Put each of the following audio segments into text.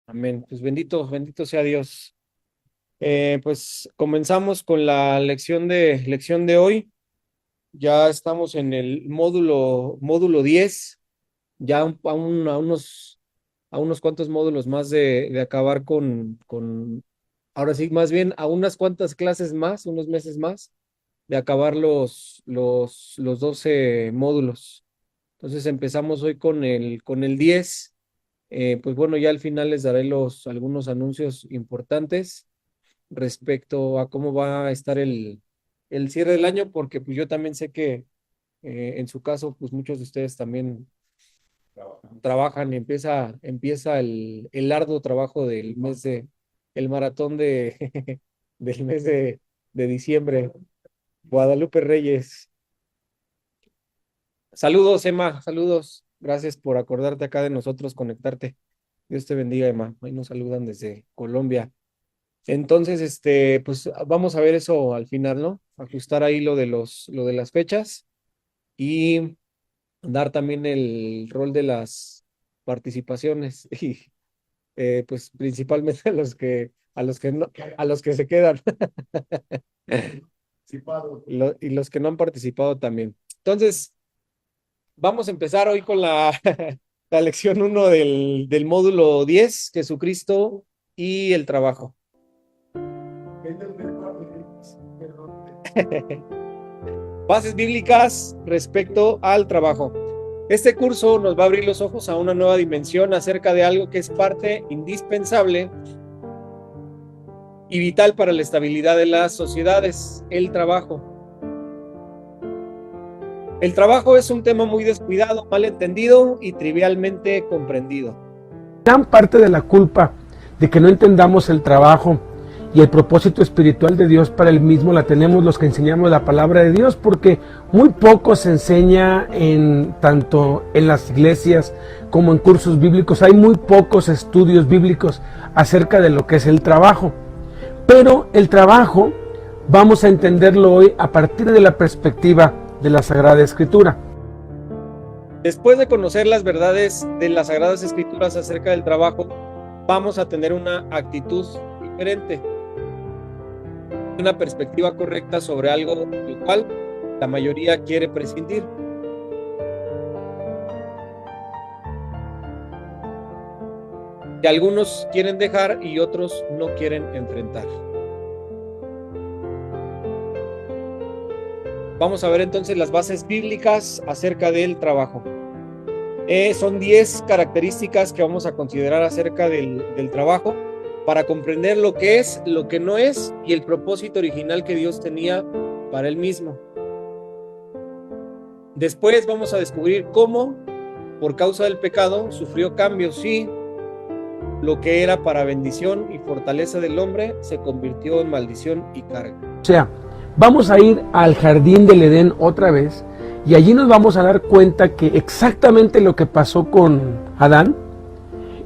Amén. Pues bendito sea Dios. Pues comenzamos con la lección de hoy. Ya estamos en el módulo 10, ya a unos cuantos módulos más de acabar ahora sí, más bien a unas cuantas clases más, unos meses más, de acabar los 12 módulos. Entonces empezamos hoy con el 10. Pues bueno, ya al final les daré algunos anuncios importantes respecto a cómo va a estar el cierre del año, porque pues yo también sé que en su caso, pues muchos de ustedes también trabajan y empieza el arduo trabajo el maratón del mes de diciembre. Guadalupe Reyes. Saludos, Emma, saludos. Gracias por acordarte acá de nosotros, conectarte. Dios te bendiga, Emma. Ahí nos saludan desde Colombia. Entonces, pues vamos a ver eso al final, ¿no? Ajustar ahí lo de las fechas y dar también el rol de las participaciones y pues principalmente a los que se quedan y los que no han participado también. Entonces, vamos a empezar hoy con la lección uno del módulo 10, Jesucristo y el trabajo. Bases bíblicas respecto al trabajo. Este curso nos va a abrir los ojos a una nueva dimensión acerca de algo que es parte indispensable y vital para la estabilidad de las sociedades, el trabajo. El trabajo es un tema muy descuidado, mal entendido y trivialmente comprendido. Gran parte de la culpa de que no entendamos el trabajo y el propósito espiritual de Dios para el mismo la tenemos los que enseñamos la palabra de Dios, porque muy poco se enseña tanto en las iglesias como en cursos bíblicos. Hay muy pocos estudios bíblicos acerca de lo que es el trabajo. Pero el trabajo vamos a entenderlo hoy a partir de la perspectiva de la Sagrada Escritura. Después de conocer las verdades de las Sagradas Escrituras acerca del trabajo, vamos a tener una actitud diferente, una perspectiva correcta sobre algo del cual la mayoría quiere prescindir. Que algunos quieren dejar y otros no quieren enfrentar. Vamos a ver entonces las bases bíblicas acerca del trabajo. Son 10 características que vamos a considerar acerca del trabajo para comprender lo que es, lo que no es y el propósito original que Dios tenía para él mismo. Después vamos a descubrir cómo, por causa del pecado, sufrió cambios, sí. Lo que era para bendición y fortaleza del hombre se convirtió en maldición y carga. O sea, vamos a ir al jardín del Edén otra vez y allí nos vamos a dar cuenta que exactamente lo que pasó con Adán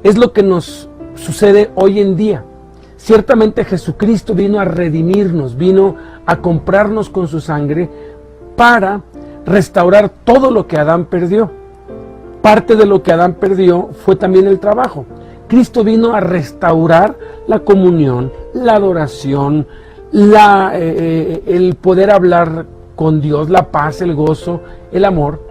es lo que nos sucede hoy en día. Ciertamente Jesucristo vino a redimirnos, vino a comprarnos con su sangre para restaurar todo lo que Adán perdió. Parte de lo que Adán perdió fue también el trabajo. Cristo vino a restaurar la comunión, la adoración, el poder hablar con Dios, la paz, el gozo, el amor.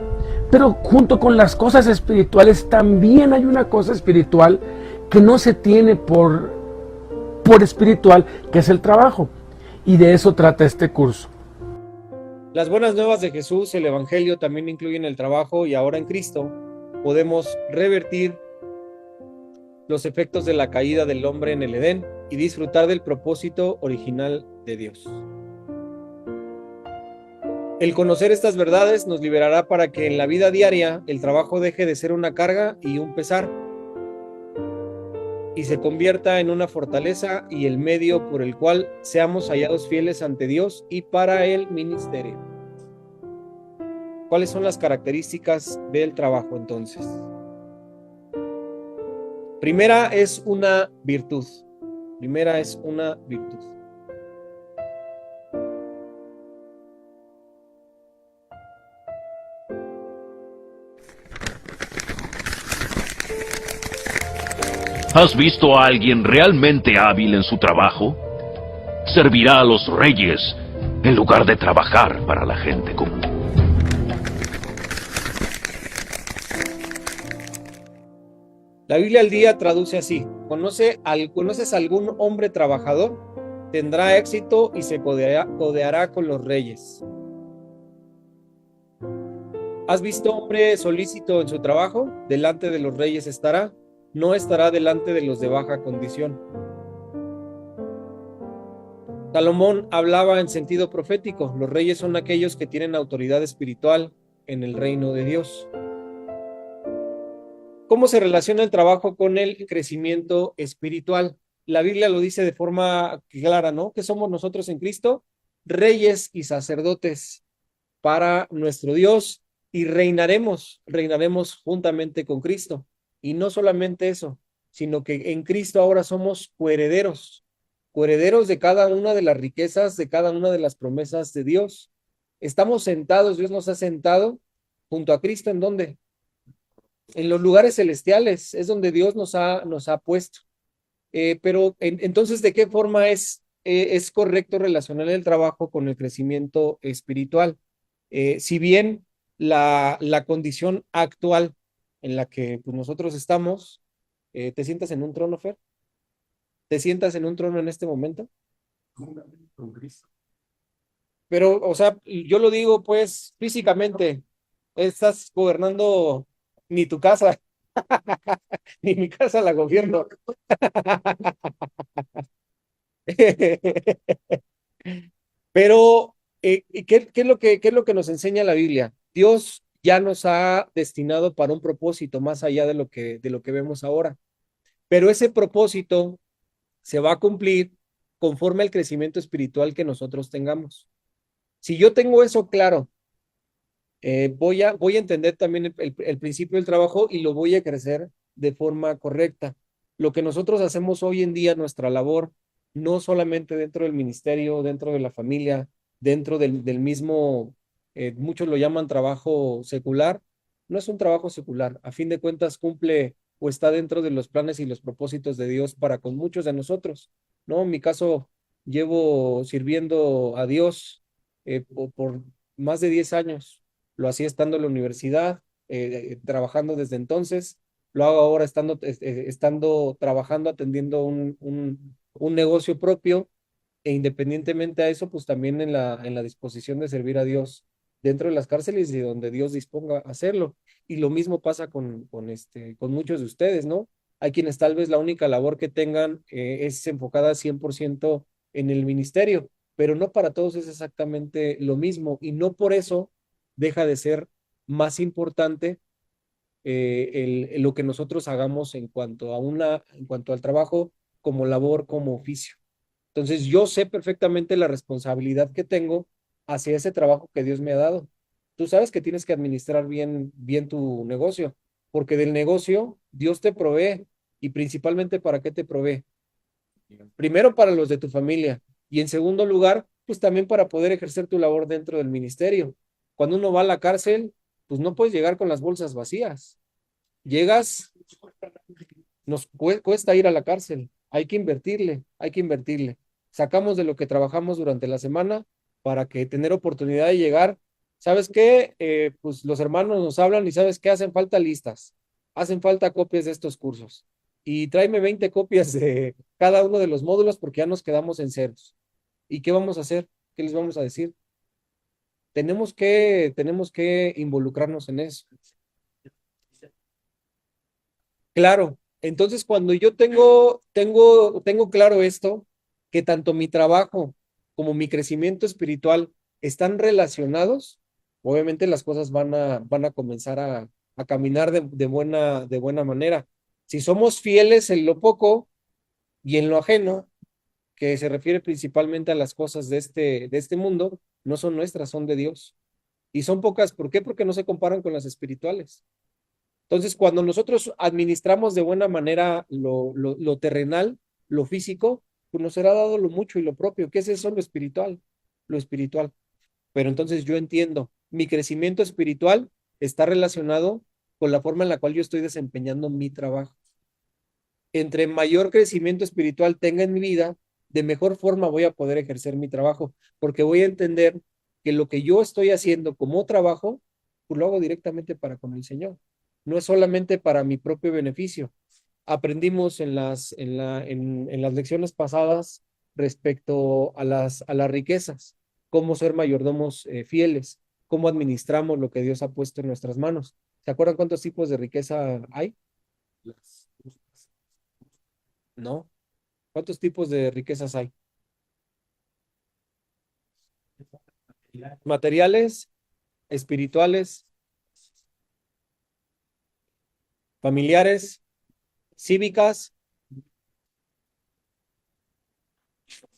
Pero junto con las cosas espirituales también hay una cosa espiritual que no se tiene por espiritual, que es el trabajo. Y de eso trata este curso. Las buenas nuevas de Jesús, el Evangelio, también incluyen el trabajo, y ahora en Cristo podemos revertir los efectos de la caída del hombre en el Edén y disfrutar del propósito original de Dios. El conocer estas verdades nos liberará para que en la vida diaria el trabajo deje de ser una carga y un pesar y se convierta en una fortaleza y el medio por el cual seamos hallados fieles ante Dios y para el ministerio. ¿Cuáles son las características del trabajo entonces? Primera es una virtud. Primera es una virtud. ¿Has visto a alguien realmente hábil en su trabajo? Servirá a los reyes en lugar de trabajar para la gente común. La Biblia al día traduce así: ¿conoces algún hombre trabajador? Tendrá éxito y se codeará con los reyes. ¿Has visto hombre solícito en su trabajo? Delante de los reyes estará, no estará delante de los de baja condición. Salomón hablaba en sentido profético: los reyes son aquellos que tienen autoridad espiritual en el reino de Dios. ¿Cómo se relaciona el trabajo con el crecimiento espiritual? La Biblia lo dice de forma clara, ¿no? Que somos nosotros en Cristo, reyes y sacerdotes para nuestro Dios, y reinaremos juntamente con Cristo. Y no solamente eso, sino que en Cristo ahora somos coherederos de cada una de las riquezas, de cada una de las promesas de Dios. Estamos sentados, Dios nos ha sentado junto a Cristo. ¿En dónde? En los lugares celestiales, es donde Dios nos ha puesto. Pero entonces, ¿de qué forma es correcto relacionar el trabajo con el crecimiento espiritual? Si bien la condición actual en la que pues, nosotros estamos, ¿te sientas en un trono, Fer? ¿Te sientas en un trono en este momento? Con Cristo. Pero, o sea, yo lo digo pues físicamente, estás gobernando ni tu casa, ni mi casa la gobierno. Pero, qué es lo que nos enseña la Biblia? Dios ya nos ha destinado para un propósito más allá de lo que vemos ahora. Pero ese propósito se va a cumplir conforme al crecimiento espiritual que nosotros tengamos. Si yo tengo eso claro, voy a entender también el principio del trabajo y lo voy a crecer de forma correcta. Lo que nosotros hacemos hoy en día, nuestra labor, no solamente dentro del ministerio, dentro de la familia, dentro del mismo, muchos lo llaman trabajo secular, no es un trabajo secular. A fin de cuentas cumple o está dentro de los planes y los propósitos de Dios para con muchos de nosotros, ¿no? En mi caso, llevo sirviendo a Dios por más de 10 años. Lo hacía estando en la universidad, trabajando desde entonces. Lo hago ahora estando trabajando, atendiendo un negocio propio, e independientemente a eso, pues también en la disposición de servir a Dios dentro de las cárceles y donde Dios disponga a hacerlo. Y lo mismo pasa con muchos de ustedes, ¿no? Hay quienes tal vez la única labor que tengan es enfocada 100% en el ministerio, pero no para todos es exactamente lo mismo, y no por eso deja de ser más importante lo que nosotros hagamos en cuanto al trabajo como labor, como oficio. Entonces yo sé perfectamente la responsabilidad que tengo hacia ese trabajo que Dios me ha dado. Tú sabes que tienes que administrar bien tu negocio, porque del negocio Dios te provee. Y principalmente, ¿para qué te provee? Primero, para los de tu familia, y en segundo lugar, pues también para poder ejercer tu labor dentro del ministerio. Cuando uno va a la cárcel, pues no puedes llegar con las bolsas vacías. Llegas, cuesta ir a la cárcel, hay que invertirle. Sacamos de lo que trabajamos durante la semana para que tener oportunidad de llegar. ¿Sabes qué? Pues los hermanos nos hablan y ¿sabes qué? Hacen falta listas, hacen falta copias de estos cursos. Y tráeme 20 copias de cada uno de los módulos porque ya nos quedamos en ceros. ¿Y qué vamos a hacer? ¿Qué les vamos a decir? Tenemos que involucrarnos en eso. Claro, entonces cuando yo tengo claro esto, que tanto mi trabajo como mi crecimiento espiritual están relacionados, obviamente las cosas van a comenzar a caminar de buena manera. Si somos fieles en lo poco y en lo ajeno, que se refiere principalmente a las cosas de este mundo, no son nuestras, son de Dios. Y son pocas, ¿por qué? Porque no se comparan con las espirituales. Entonces, cuando nosotros administramos de buena manera lo terrenal, lo físico, pues nos será dado lo mucho y lo propio. ¿Qué es eso? Lo espiritual, lo espiritual. Pero entonces yo entiendo, mi crecimiento espiritual está relacionado con la forma en la cual yo estoy desempeñando mi trabajo. entre mayor crecimiento espiritual tenga en mi vida, de mejor forma voy a poder ejercer mi trabajo, porque voy a entender que lo que yo estoy haciendo como trabajo, pues lo hago directamente para con el Señor. No es solamente para mi propio beneficio. Aprendimos en las lecciones pasadas respecto a las riquezas, cómo ser mayordomos fieles, cómo administramos lo que Dios ha puesto en nuestras manos. ¿Se acuerdan cuántos tipos de riqueza hay? No. ¿Cuántos tipos de riquezas hay? Materiales, espirituales, familiares, cívicas.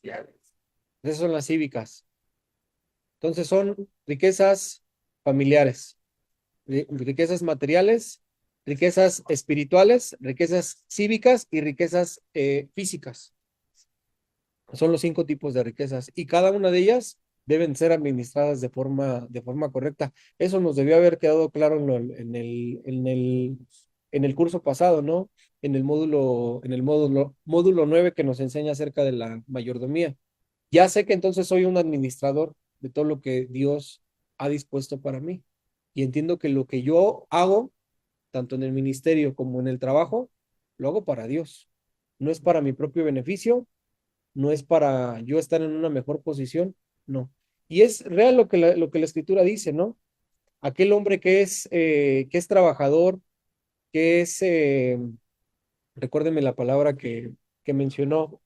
Esas son las cívicas. Entonces son riquezas familiares, riquezas materiales, riquezas espirituales, riquezas cívicas y riquezas físicas. Son los 5 tipos de riquezas y cada una de ellas deben ser administradas de forma correcta. Eso nos debió haber quedado claro en el curso pasado, ¿no? En el módulo 9 que nos enseña acerca de la mayordomía. Ya sé que entonces soy un administrador de todo lo que Dios ha dispuesto para mí. Y entiendo que lo que yo hago, tanto en el ministerio como en el trabajo, lo hago para Dios. No es para mi propio beneficio, no es para yo estar en una mejor posición, no. Y es real lo que la escritura dice, ¿no? Aquel hombre que es trabajador, que es, recuérdenme la palabra que mencionó,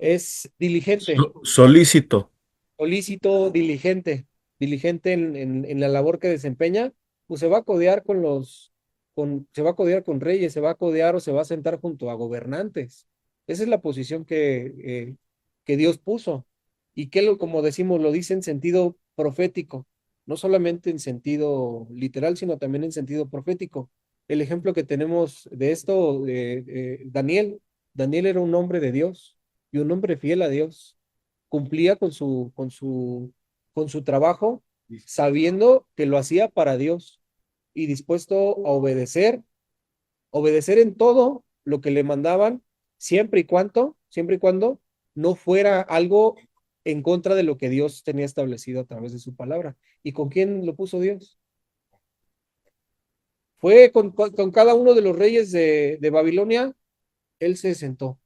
es diligente, Solícito. solícito, diligente en la labor que desempeña, pues se va a codear se va a codear con reyes, se va a codear o se va a sentar junto a gobernantes. Esa es la posición que Dios puso. Y como decimos, lo dice en sentido profético, no solamente en sentido literal, sino también en sentido profético. El ejemplo que tenemos de esto, Daniel era un hombre de Dios y un hombre fiel a Dios. Cumplía con su trabajo, sabiendo que lo hacía para Dios y dispuesto a obedecer en todo lo que le mandaban, siempre y cuando no fuera algo en contra de lo que Dios tenía establecido a través de su palabra. ¿Y con quién lo puso Dios? Fue con cada uno de los reyes de Babilonia, él se sentó.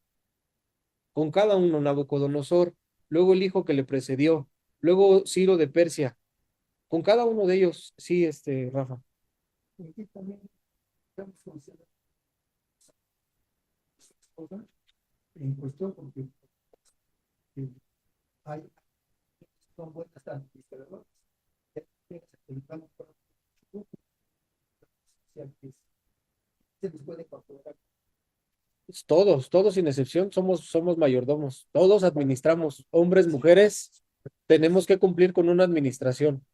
Con cada uno, Nabucodonosor, luego el hijo que le precedió, luego Ciro de Persia, con cada uno de ellos, sí, Rafa. En cuestión, porque hay son buenas administradoras, se les puede controlar. Todos sin excepción somos mayordomos, todos administramos, hombres, mujeres, tenemos que cumplir con una administración.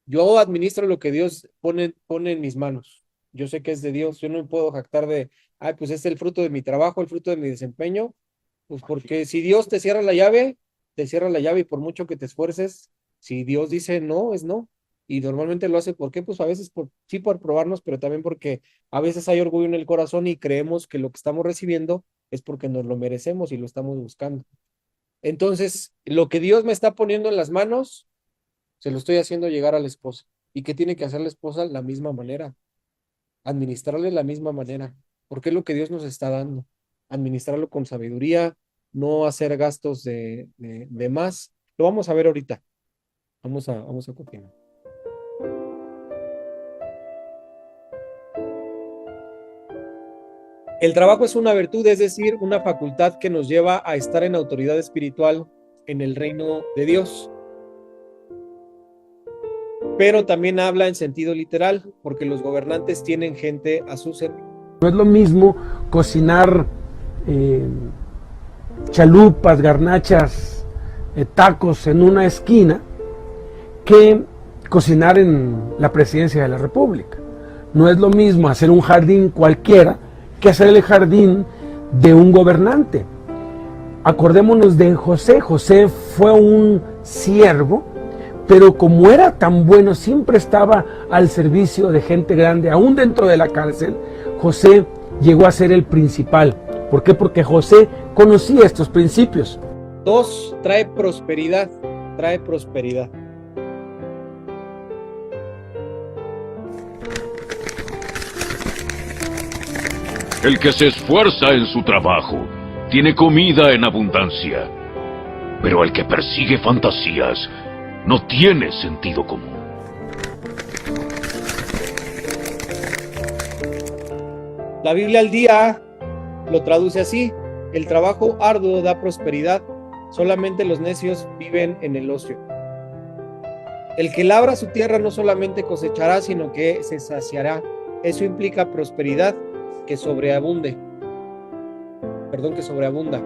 Yo administro lo que Dios pone en mis manos. Yo sé que es de Dios, yo no me puedo jactar de, ay, pues es el fruto de mi trabajo, el fruto de mi desempeño, pues porque si Dios te cierra la llave y por mucho que te esfuerces, si Dios dice no, es no. Y normalmente lo hace, ¿por qué? Pues a veces sí por probarnos, pero también porque a veces hay orgullo en el corazón y creemos que lo que estamos recibiendo es porque nos lo merecemos y lo estamos buscando. Entonces, lo que Dios me está poniendo en las manos, se lo estoy haciendo llegar a la esposa. ¿Y qué tiene que hacer la esposa? La misma manera. Administrarle de la misma manera. Porque es lo que Dios nos está dando. Administrarlo con sabiduría, no hacer gastos de más. Lo vamos a ver ahorita. Vamos a continuar. El trabajo es una virtud, es decir, una facultad que nos lleva a estar en autoridad espiritual en el reino de Dios. Pero también habla en sentido literal, porque los gobernantes tienen gente a su servicio. No es lo mismo cocinar chalupas, garnachas, tacos en una esquina que cocinar en la presidencia de la República. No es lo mismo hacer un jardín cualquiera que hacer el jardín de un gobernante. Acordémonos de José. José fue un siervo, pero como era tan bueno, siempre estaba al servicio de gente grande. Aún dentro de la cárcel, José llegó a ser el principal. ¿Por qué? Porque José conocía estos principios. 2, trae prosperidad, trae prosperidad. El que se esfuerza en su trabajo tiene comida en abundancia, pero el que persigue fantasías no tiene sentido común. La Biblia al día lo traduce así: el trabajo arduo da prosperidad, solamente los necios viven en el ocio. El que labra su tierra no solamente cosechará, sino que se saciará. Eso implica prosperidad que sobreabunde. Que sobreabunda.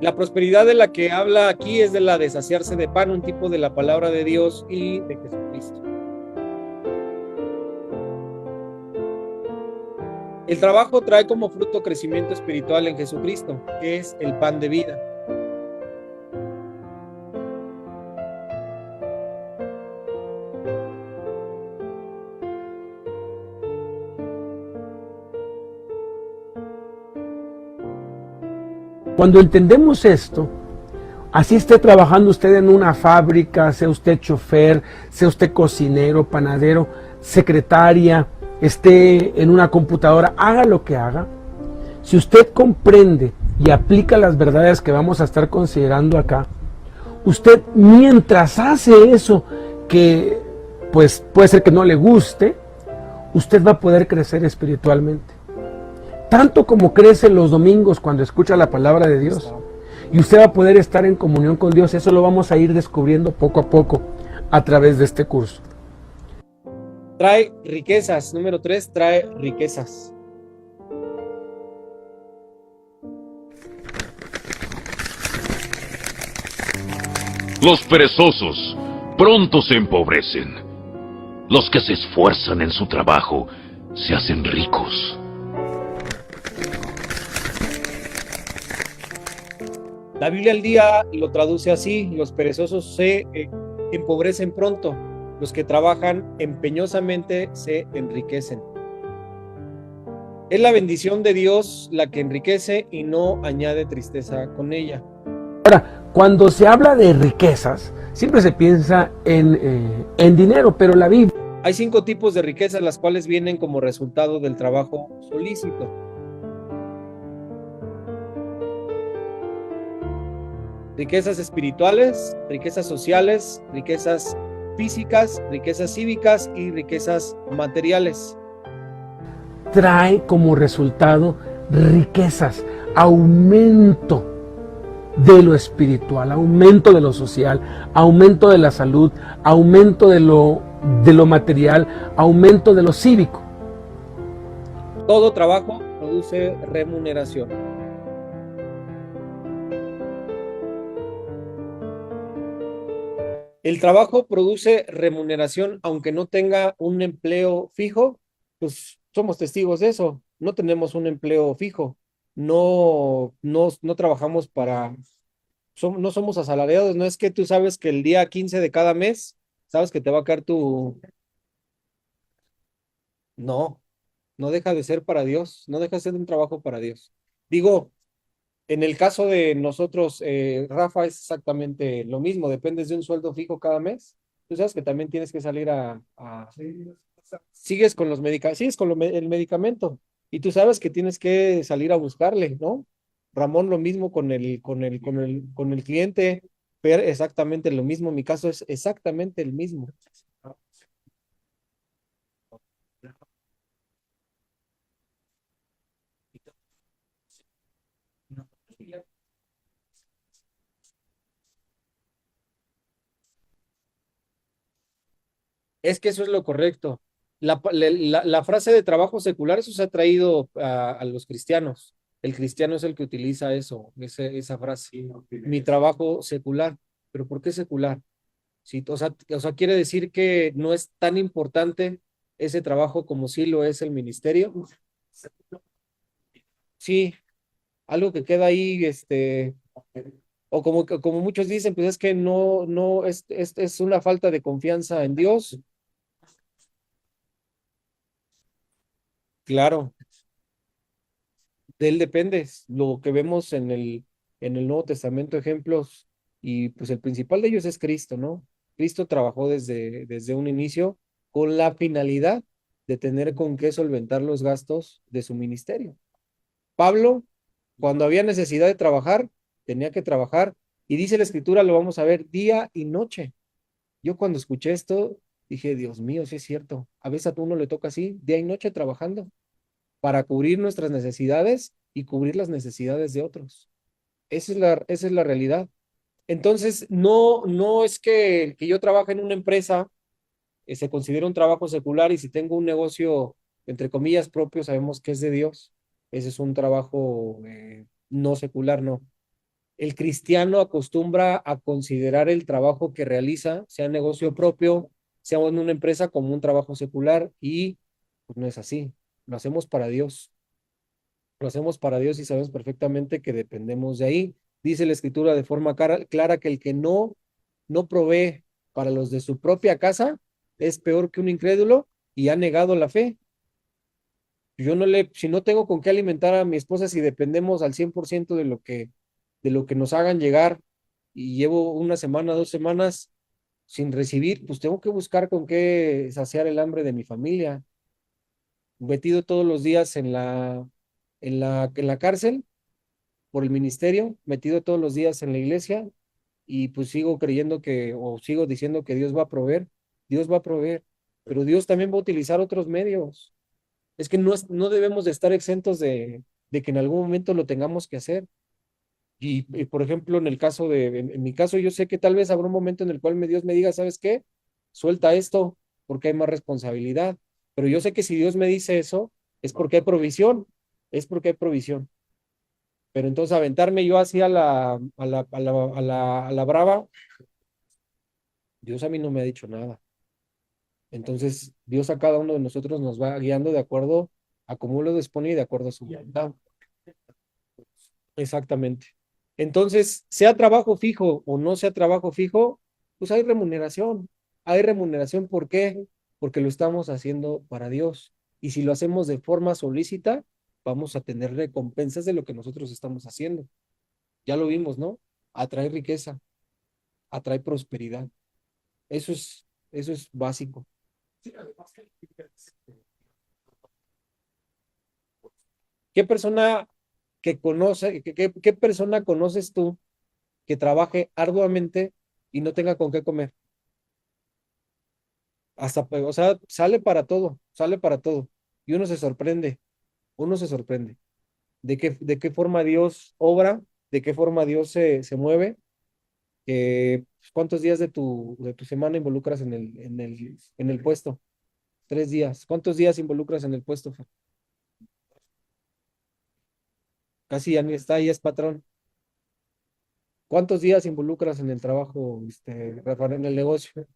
La prosperidad de la que habla aquí es de la de saciarse de pan, un tipo de la palabra de Dios y de Jesucristo. El trabajo trae como fruto crecimiento espiritual en Jesucristo, que es el pan de vida. Cuando entendemos esto, así esté trabajando usted en una fábrica, sea usted chofer, sea usted cocinero, panadero, secretaria, esté en una computadora, haga lo que haga. Si usted comprende y aplica las verdades que vamos a estar considerando acá, usted mientras hace eso que pues puede ser que no le guste, usted va a poder crecer espiritualmente. Tanto como crece los domingos cuando escucha la palabra de Dios. Y usted va a poder estar en comunión con Dios. Eso lo vamos a ir descubriendo poco a poco a través de este curso. Trae riquezas. Número 3, trae riquezas. Los perezosos pronto se empobrecen. Los que se esfuerzan en su trabajo se hacen ricos. La Biblia al día lo traduce así: los perezosos se empobrecen pronto, los que trabajan empeñosamente se enriquecen. Es la bendición de Dios la que enriquece y no añade tristeza con ella. Ahora, cuando se habla de riquezas, siempre se piensa en dinero, pero la Biblia... Hay 5 tipos de riquezas, las cuales vienen como resultado del trabajo solícito. Riquezas espirituales, riquezas sociales, riquezas físicas, riquezas cívicas y riquezas materiales. Trae como resultado riquezas, aumento de lo espiritual, aumento de lo social, aumento de la salud, aumento de lo material, aumento de lo cívico. Todo trabajo produce remuneración. El trabajo produce remuneración aunque no tenga un empleo fijo. Pues somos testigos de eso. No tenemos un empleo fijo. No trabajamos no somos asalariados. No es que tú sabes que el día 15 de cada mes, sabes que te va a caer tu... No deja de ser para Dios. No deja de ser un trabajo para Dios. Digo, en el caso de nosotros, Rafa, es exactamente lo mismo. Dependes de un sueldo fijo cada mes. Tú sabes que también tienes que salir sigues con los medicamentos, sigues con el medicamento. Y tú sabes que tienes que salir a buscarle, ¿no? Ramón, lo mismo con el cliente. Pero exactamente lo mismo. Mi caso es exactamente el mismo. Es que eso es lo correcto. La frase de trabajo secular, eso se ha traído a los cristianos. El cristiano es el que utiliza esa frase. Mi trabajo secular. ¿Pero por qué secular? Sí, o sea, quiere decir que no es tan importante ese trabajo como sí lo es el ministerio. Sí, algo que queda ahí, o como muchos dicen, pues es que no, es una falta de confianza en Dios. Claro. De él depende. Lo que vemos en el Nuevo Testamento, ejemplos, y pues el principal de ellos es Cristo, ¿no? Cristo trabajó desde un inicio con la finalidad de tener con qué solventar los gastos de su ministerio. Pablo, cuando había necesidad de trabajar, tenía que trabajar, y dice la escritura, lo vamos a ver, día y noche. Yo cuando escuché esto, dije, Dios mío, sí es cierto. A veces a uno le toca así, día y noche trabajando para cubrir nuestras necesidades y cubrir las necesidades de otros. Esa es la realidad. Entonces, no es que yo trabaje en una empresa, se considera un trabajo secular, y si tengo un negocio, entre comillas, propio, sabemos que es de Dios. Ese es un trabajo no secular, no. El cristiano acostumbra a considerar el trabajo que realiza, sea negocio propio, sea en una empresa, como un trabajo secular, y pues no es así. Lo hacemos para Dios. Lo hacemos para Dios y sabemos perfectamente que dependemos de ahí. Dice la escritura de forma clara que el que no provee para los de su propia casa es peor que un incrédulo y ha negado la fe. Yo no le, si no tengo con qué alimentar a mi esposa, si dependemos al 100% de lo que nos hagan llegar, y llevo una semana, 2 semanas sin recibir, pues tengo que buscar con qué saciar el hambre de mi familia. Metido todos los días en la cárcel por el ministerio, metido todos los días en la iglesia, y pues sigo creyendo o sigo diciendo que Dios va a proveer, pero Dios también va a utilizar otros medios. Es que no debemos de estar exentos de que en algún momento lo tengamos que hacer. Por ejemplo, en mi caso, yo sé que tal vez habrá un momento en el cual Dios me diga, ¿sabes qué? Suelta esto porque hay más responsabilidad. Pero yo sé que si Dios me dice eso, es porque hay provisión, es porque hay provisión. Pero entonces aventarme yo así a la brava, Dios a mí no me ha dicho nada. Entonces, Dios a cada uno de nosotros nos va guiando de acuerdo a cómo lo dispone y de acuerdo a su voluntad. Exactamente. Entonces, sea trabajo fijo o no sea trabajo fijo, pues hay remuneración. Hay remuneración, ¿por qué? Porque lo estamos haciendo para Dios. Y si lo hacemos de forma solícita, vamos a tener recompensas de lo que nosotros estamos haciendo. Ya lo vimos, ¿no? Atrae riqueza, atrae prosperidad. Eso es básico. ¿Qué persona qué persona conoces tú que trabaje arduamente y no tenga con qué comer? Hasta, o sea, sale para todo, sale para todo. Y uno se sorprende de qué forma Dios obra, de qué forma Dios se mueve. ¿Cuántos días de tu semana involucras en el puesto? 3 días. ¿Cuántos días involucras en el puesto, Fer? Casi ya ni está, ya es patrón. ¿Cuántos días involucras en el trabajo, Rafael, en el negocio?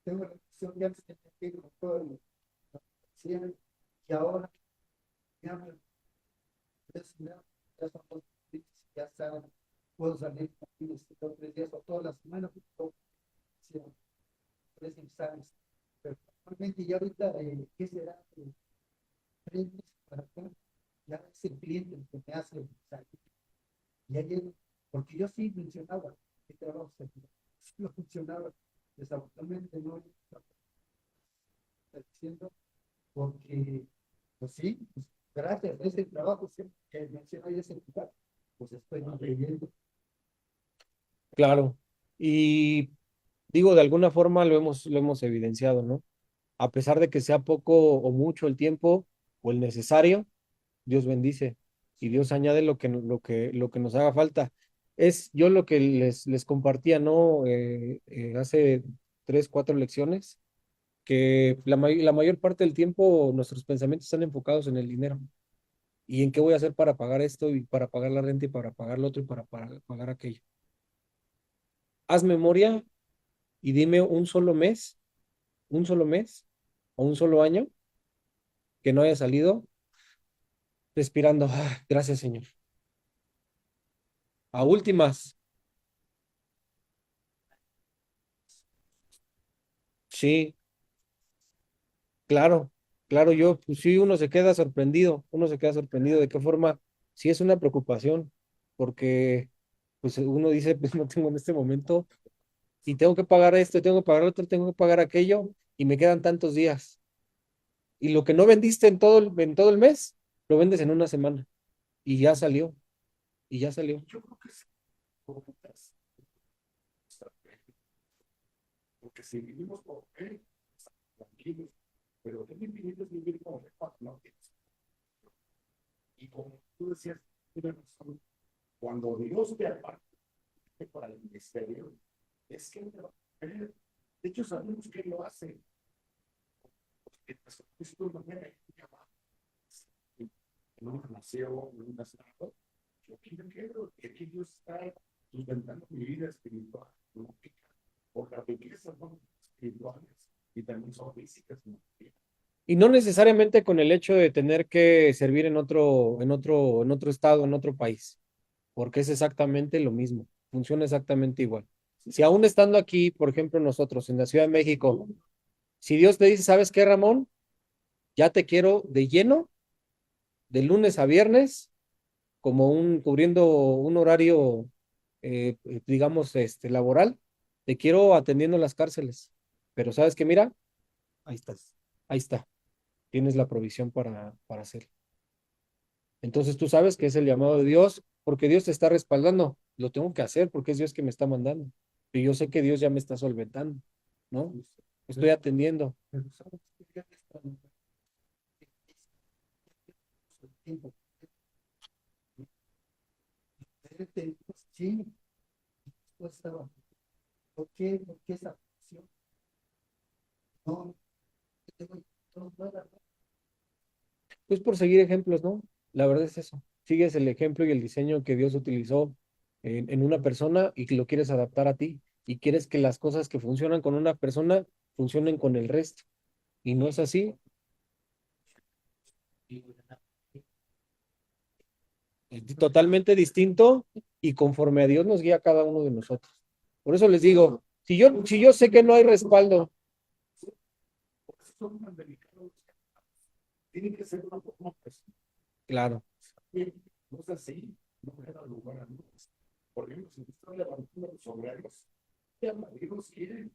Tengo la opción de antes que con todo lo que hacía, y ahora ya me ya son dos días, ya saben, puedo salir aquí 3 días o toda la semana, porque hicieron 3 exámenes. Pero normalmente ya ahorita, ¿qué será? 3 meses para acá, ya es el cliente el que me hace el examen. Y ayer, porque yo sí mencionaba que trabajo seguro, sí lo funcionaba, desafortunadamente no está diciendo, porque, pues sí, pues, gracias a ese trabajo que mencionó y ese lugar, pues estoy viviendo. Claro. Y digo, de alguna forma lo hemos evidenciado, ¿no? A pesar de que sea poco o mucho el tiempo o el necesario, Dios bendice y Dios añade lo que nos haga falta. Es yo lo que les compartía, ¿no? Hace 3, 4 lecciones, que la mayor parte del tiempo nuestros pensamientos están enfocados en el dinero. ¿Y en qué voy a hacer para pagar esto y para pagar la renta y para pagar lo otro y para pagar aquello? Haz memoria y dime un solo mes o un solo año que no haya salido respirando. "Ah, gracias, Señor. A últimas, sí, claro. Claro, pues sí, uno se queda sorprendido de qué forma, sí es una preocupación, porque pues uno dice, pues no tengo en este momento, y tengo que pagar esto, tengo que pagar lo otro, tengo que pagar aquello, y me quedan tantos días. Y lo que no vendiste en todo el mes, lo vendes en una semana, y ya salió, y ya salió. Yo creo que es correctas, porque si vivimos por fe, tranquilos, pero también vivimos vivir con fe, no. Y como tú decías, tienes razón, cuando Dios te aparte para el ministerio, es que Él te va a ver. De hecho, sabemos que Él lo hace. Porque Jesucristo no me llama en una nación, en un estado. Yo quiero que Dios está sustentando mi vida espiritual, económica, por las riquezas ¿no? espirituales y también son físicas. ¿no? Y no necesariamente con el hecho de tener que servir en otro estado, en otro país, porque es exactamente lo mismo, funciona exactamente igual. Si aún estando aquí, por ejemplo, nosotros en la Ciudad de México, si Dios te dice, ¿sabes qué, Ramón? Ya te quiero de lleno, de lunes a viernes, cubriendo un horario, digamos, laboral, te quiero atendiendo en las cárceles. Pero ¿sabes qué? Mira, ahí estás, ahí está, tienes la provisión para hacerlo. Entonces tú sabes que es el llamado de Dios, porque Dios te está respaldando. Lo tengo que hacer porque es Dios que me está mandando. Y yo sé que Dios ya me está solventando, ¿no? Estoy atendiendo. Pero sabes que ya que está en el tiempo, sí, pues estaba. ¿Por qué? ¿Por qué esa pasión? No, no, nada, Pues por seguir ejemplos, ¿no? La verdad es eso. Sigues el ejemplo y el diseño que Dios utilizó en una persona y que lo quieres adaptar a ti. Y quieres que las cosas que funcionan con una persona funcionen con el resto. Y no es así. Es totalmente distinto y conforme a Dios nos guía a cada uno de nosotros. Por eso les digo, si yo sé que no hay respaldo, Por eso son tan delicados. Tienen que ser una forma personal. claro, No es así, no me da lugar a dudas. Por ejemplo, si tú estás levantando los obreros, ya Dios quiere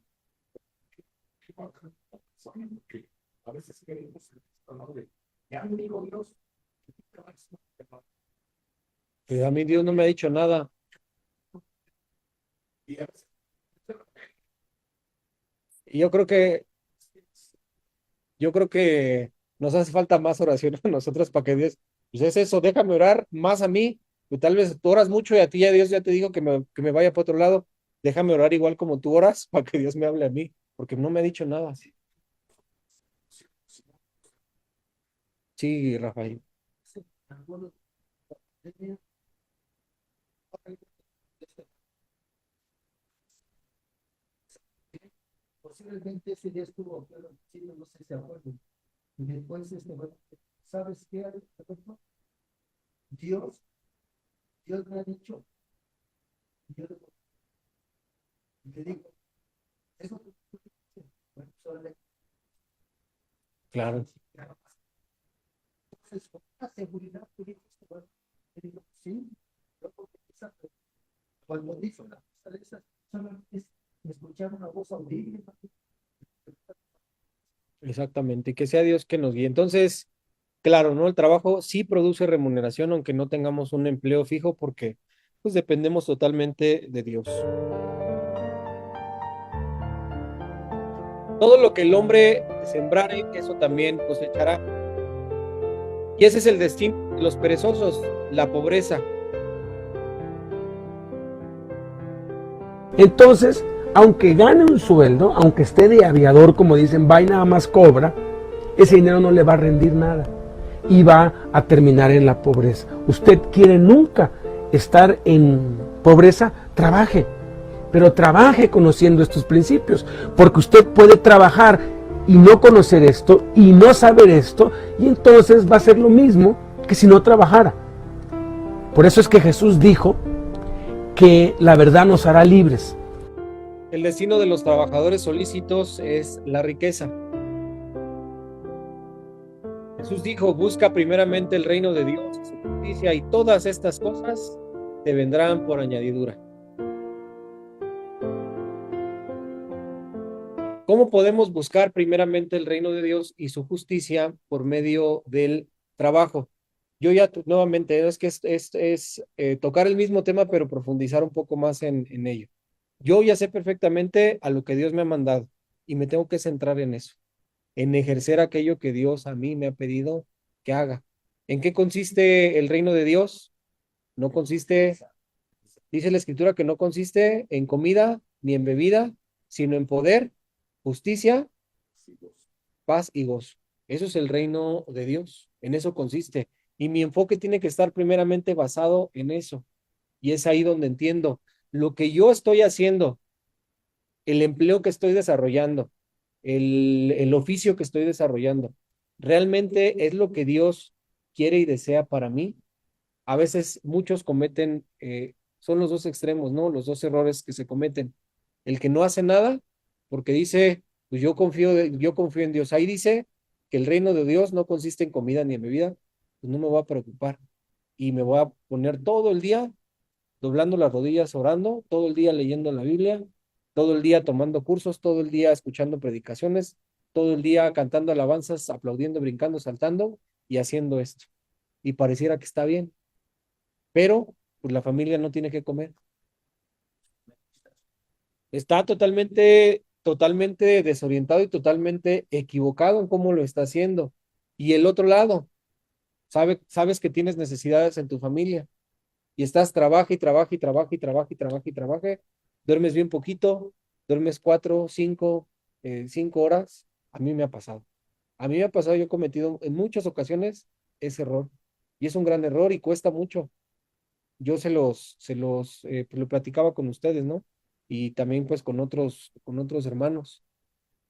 que bajen la persona, porque a veces queremos hablar de, ya me dijo Dios, que tú te vas a pues a mí Dios no me ha dicho nada. y a veces Y yo creo que nos hace falta más oración a nosotros para que Dios, pues es eso, déjame orar más a mí, pues tal vez tú oras mucho y a ti ya Dios ya te dijo que me vaya para otro lado, déjame orar igual como tú oras para que Dios me hable a mí, porque no me ha dicho nada. Sí, Rafael. algunos posiblemente ese día estuvo, pero sí, no sé si se acuerdan. Y después, bueno, ¿sabes qué? Dios, Dios me ha dicho, yo le digo, eso bueno, solamente, Claro. entonces, con la seguridad que dijo bueno, le digo, sí, yo porque cuando dijo la cosa de esas, solamente escuchar una voz audible. Exactamente, y que sea Dios que nos guíe. Entonces, claro, ¿no? El trabajo sí produce remuneración, aunque no tengamos un empleo fijo, porque pues dependemos totalmente de Dios. Todo lo que el hombre sembrare, eso también cosechará. Y ese es el destino de los perezosos, la pobreza. Entonces, aunque gane un sueldo, aunque esté de aviador, como dicen, va y nada más cobra, ese dinero no le va a rendir nada y va a terminar en la pobreza. Usted quiere nunca estar en pobreza, trabaje, pero trabaje conociendo estos principios, porque usted puede trabajar y no conocer esto y no saber esto, y entonces va a ser lo mismo que si no trabajara. Por eso es que Jesús dijo que la verdad nos hará libres. El destino de los trabajadores solícitos es la riqueza. Jesús dijo, busca primeramente el reino de Dios y su justicia y todas estas cosas te vendrán por añadidura. ¿Cómo podemos buscar primeramente el reino de Dios y su justicia por medio del trabajo? Yo ya nuevamente, es que es tocar el mismo tema, pero profundizar un poco más en ello. Yo ya sé perfectamente a lo que Dios me ha mandado y me tengo que centrar en eso, en ejercer aquello que Dios a mí me ha pedido que haga. ¿En qué consiste el reino de Dios? No consiste, dice la escritura que no consiste en comida ni en bebida, sino en poder, justicia, paz y gozo. Eso es el reino de Dios, en eso consiste. Y mi enfoque tiene que estar primeramente basado en eso. Y es ahí donde entiendo lo que yo estoy haciendo, el empleo que estoy desarrollando, el oficio que estoy desarrollando, realmente es lo que Dios quiere y desea para mí. A veces muchos cometen, son los dos extremos, ¿no? Los dos errores que se cometen. El que no hace nada porque dice, pues yo confío en Dios. Ahí dice que el reino de Dios no consiste en comida ni en bebida, pues no me voy a preocupar y me voy a poner todo el día doblando las rodillas orando, todo el día leyendo la Biblia, todo el día tomando cursos, todo el día escuchando predicaciones, todo el día cantando alabanzas, aplaudiendo, brincando, saltando y haciendo esto. Y pareciera que está bien, pero pues la familia no tiene que comer. Está totalmente desorientado y totalmente equivocado en cómo lo está haciendo. Y el otro lado, sabes que tienes necesidades en tu familia y estás trabaja y trabaja y trabaja y trabaja y trabaja y trabaja, duermes bien poquito, duermes 5 horas. A mí me ha pasado. A mí me ha pasado, yo he cometido en muchas ocasiones ese error. Y es un gran error y cuesta mucho. Yo pues, lo platicaba con ustedes, ¿no? Y también pues con otros hermanos.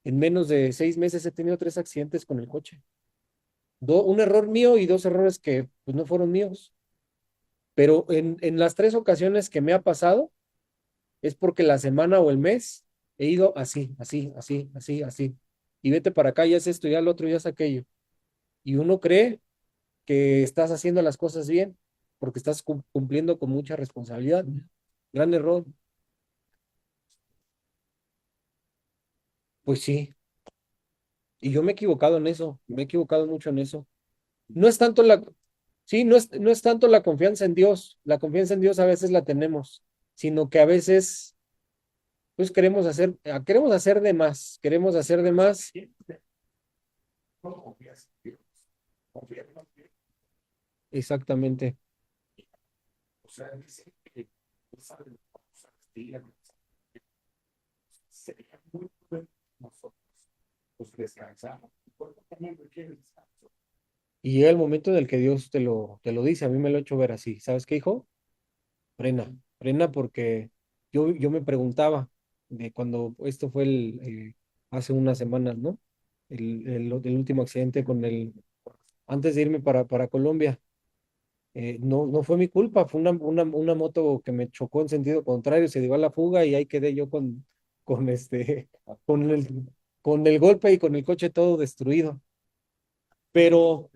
En menos de 6 meses he tenido 3 accidentes con el coche. Un error mío y 2 errores que pues no fueron míos. Pero en las 3 ocasiones que me ha pasado es porque la semana o el mes he ido así, así, así, así, así. Y vete para acá, ya es esto, ya lo otro, ya es aquello. Y uno cree que estás haciendo las cosas bien porque estás cumpliendo con mucha responsabilidad. Gran error. Pues sí, y yo me he equivocado en eso, me he equivocado mucho en eso. No es tanto sí, no es tanto la confianza en Dios, la confianza en Dios a veces la tenemos, sino que a veces, pues queremos hacer de más. No confías en Dios, confías en Dios. Exactamente. O sea, dice que no saben cómo se castigan. Sería muy bueno nosotros, pues descansamos. El cuerpo también requiere descanso. Y llega el momento en el que Dios te lo dice, a mí me lo ha hecho ver así. ¿Sabes qué, hijo? Frena, frena porque yo me preguntaba de cuando esto fue hace unas semanas, ¿no? El último accidente antes de irme para Colombia. No fue mi culpa, fue una moto que me chocó en sentido contrario, se dio a la fuga y ahí quedé yo con con el, con el golpe y con el coche todo destruido. Pero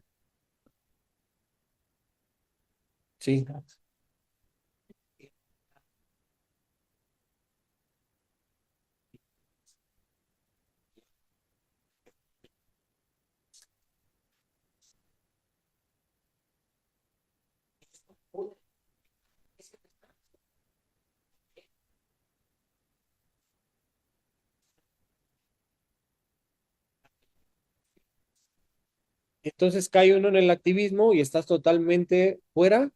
sí, entonces cae uno en el activismo y estás totalmente fuera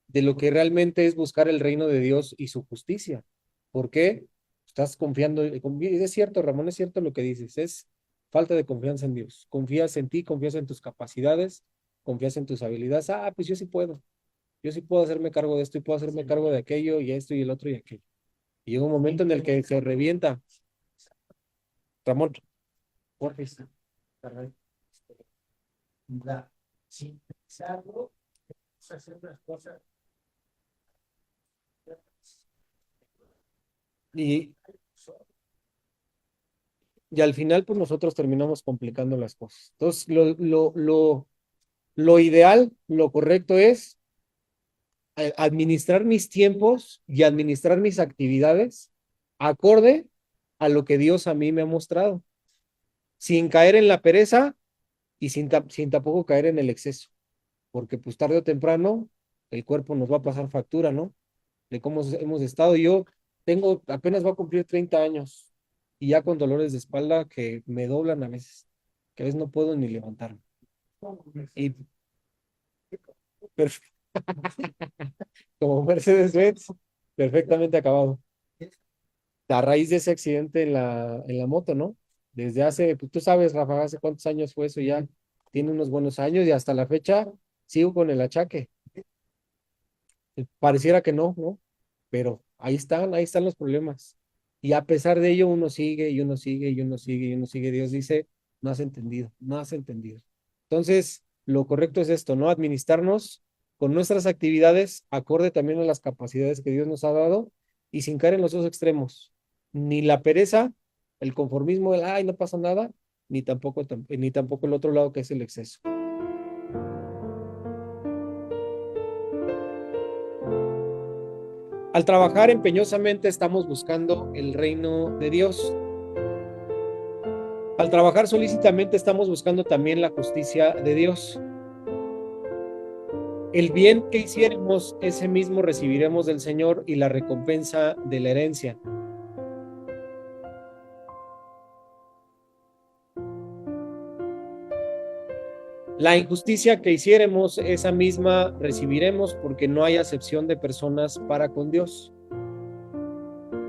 de lo que realmente es buscar el reino de Dios y su justicia. ¿Por qué? Estás confiando, es cierto, Ramón, es cierto lo que dices, es falta de confianza en Dios. Confías en ti, confías en tus capacidades, confías en tus habilidades. Ah, pues yo sí puedo hacerme cargo de esto y puedo hacerme cargo de aquello y esto y el otro y aquello. Y llega un momento en el que se revienta. Ramón, porfis. Caray. Da, sin pensarlo, hacer las cosas. Y, y al final, pues nosotros terminamos complicando las cosas. Entonces, Lo ideal, lo correcto es administrar mis tiempos y administrar mis actividades acorde a lo que Dios a mí me ha mostrado, sin caer en la pereza y sin tampoco caer en el exceso, porque pues tarde o temprano el cuerpo nos va a pasar factura, ¿no? De cómo hemos estado. Yo apenas voy a cumplir 30 años y ya con dolores de espalda que me doblan a veces, que a veces no puedo ni levantarme. Y perfecto. Como Mercedes-Benz, perfectamente acabado. A raíz de ese accidente en la moto, ¿no? Desde hace, pues, tú sabes, Rafa, hace cuántos años fue eso ya. Tiene unos buenos años y hasta la fecha sigo con el achaque. Pareciera que no, ¿no? Pero ahí están los problemas. Y a pesar de ello, uno sigue y uno sigue y uno sigue y uno sigue. Dios dice, no has entendido, no has entendido. Entonces, lo correcto es esto, ¿no? Administrarnos con nuestras actividades, acorde también a las capacidades que Dios nos ha dado y sin caer en los dos extremos. Ni la pereza, el conformismo, ay, no pasa nada, ni tampoco el otro lado que es el exceso. Al trabajar empeñosamente estamos buscando el reino de Dios. Al trabajar solícitamente estamos buscando también la justicia de Dios. El bien que hiciéremos, ese mismo recibiremos del Señor y la recompensa de la herencia. La injusticia que hiciéremos, esa misma recibiremos, porque no hay acepción de personas para con Dios.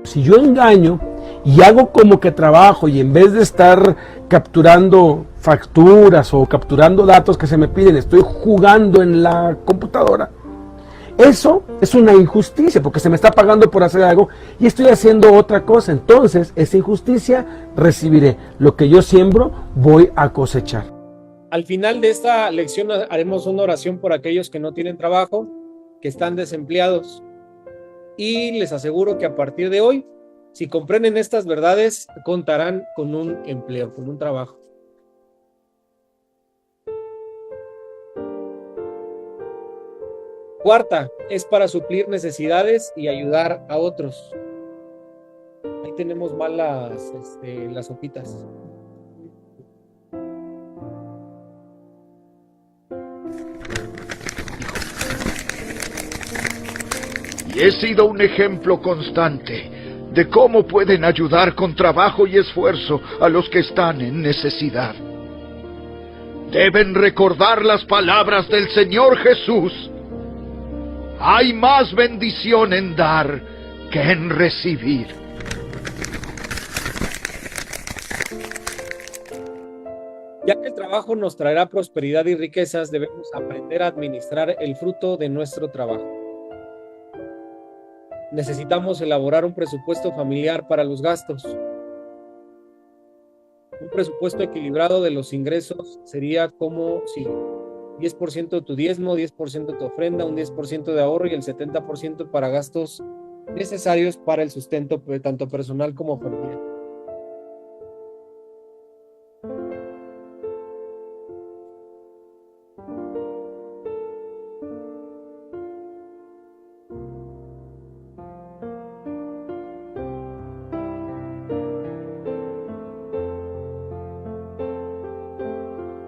Si yo engaño y hago como que trabajo y en vez de estar capturando facturas o capturando datos que se me piden, estoy jugando en la computadora, eso es una injusticia porque se me está pagando por hacer algo y estoy haciendo otra cosa. Entonces, esa injusticia recibiré. Lo que yo siembro, voy a cosechar. Al final de esta lección haremos una oración por aquellos que no tienen trabajo, que están desempleados. Y les aseguro que a partir de hoy, si comprenden estas verdades, contarán con un empleo, con un trabajo. Cuarta, es para suplir necesidades y ayudar a otros. Ahí tenemos mal las hojitas. Y he sido un ejemplo constante de cómo pueden ayudar con trabajo y esfuerzo a los que están en necesidad. Deben recordar las palabras del Señor Jesús. Hay más bendición en dar que en recibir. Ya que el trabajo nos traerá prosperidad y riquezas, debemos aprender a administrar el fruto de nuestro trabajo. Necesitamos elaborar un presupuesto familiar para los gastos. Un presupuesto equilibrado de los ingresos sería como sigue: 10% de tu diezmo, 10% de tu ofrenda, un 10% de ahorro y el 70% para gastos necesarios para el sustento tanto personal como familiar.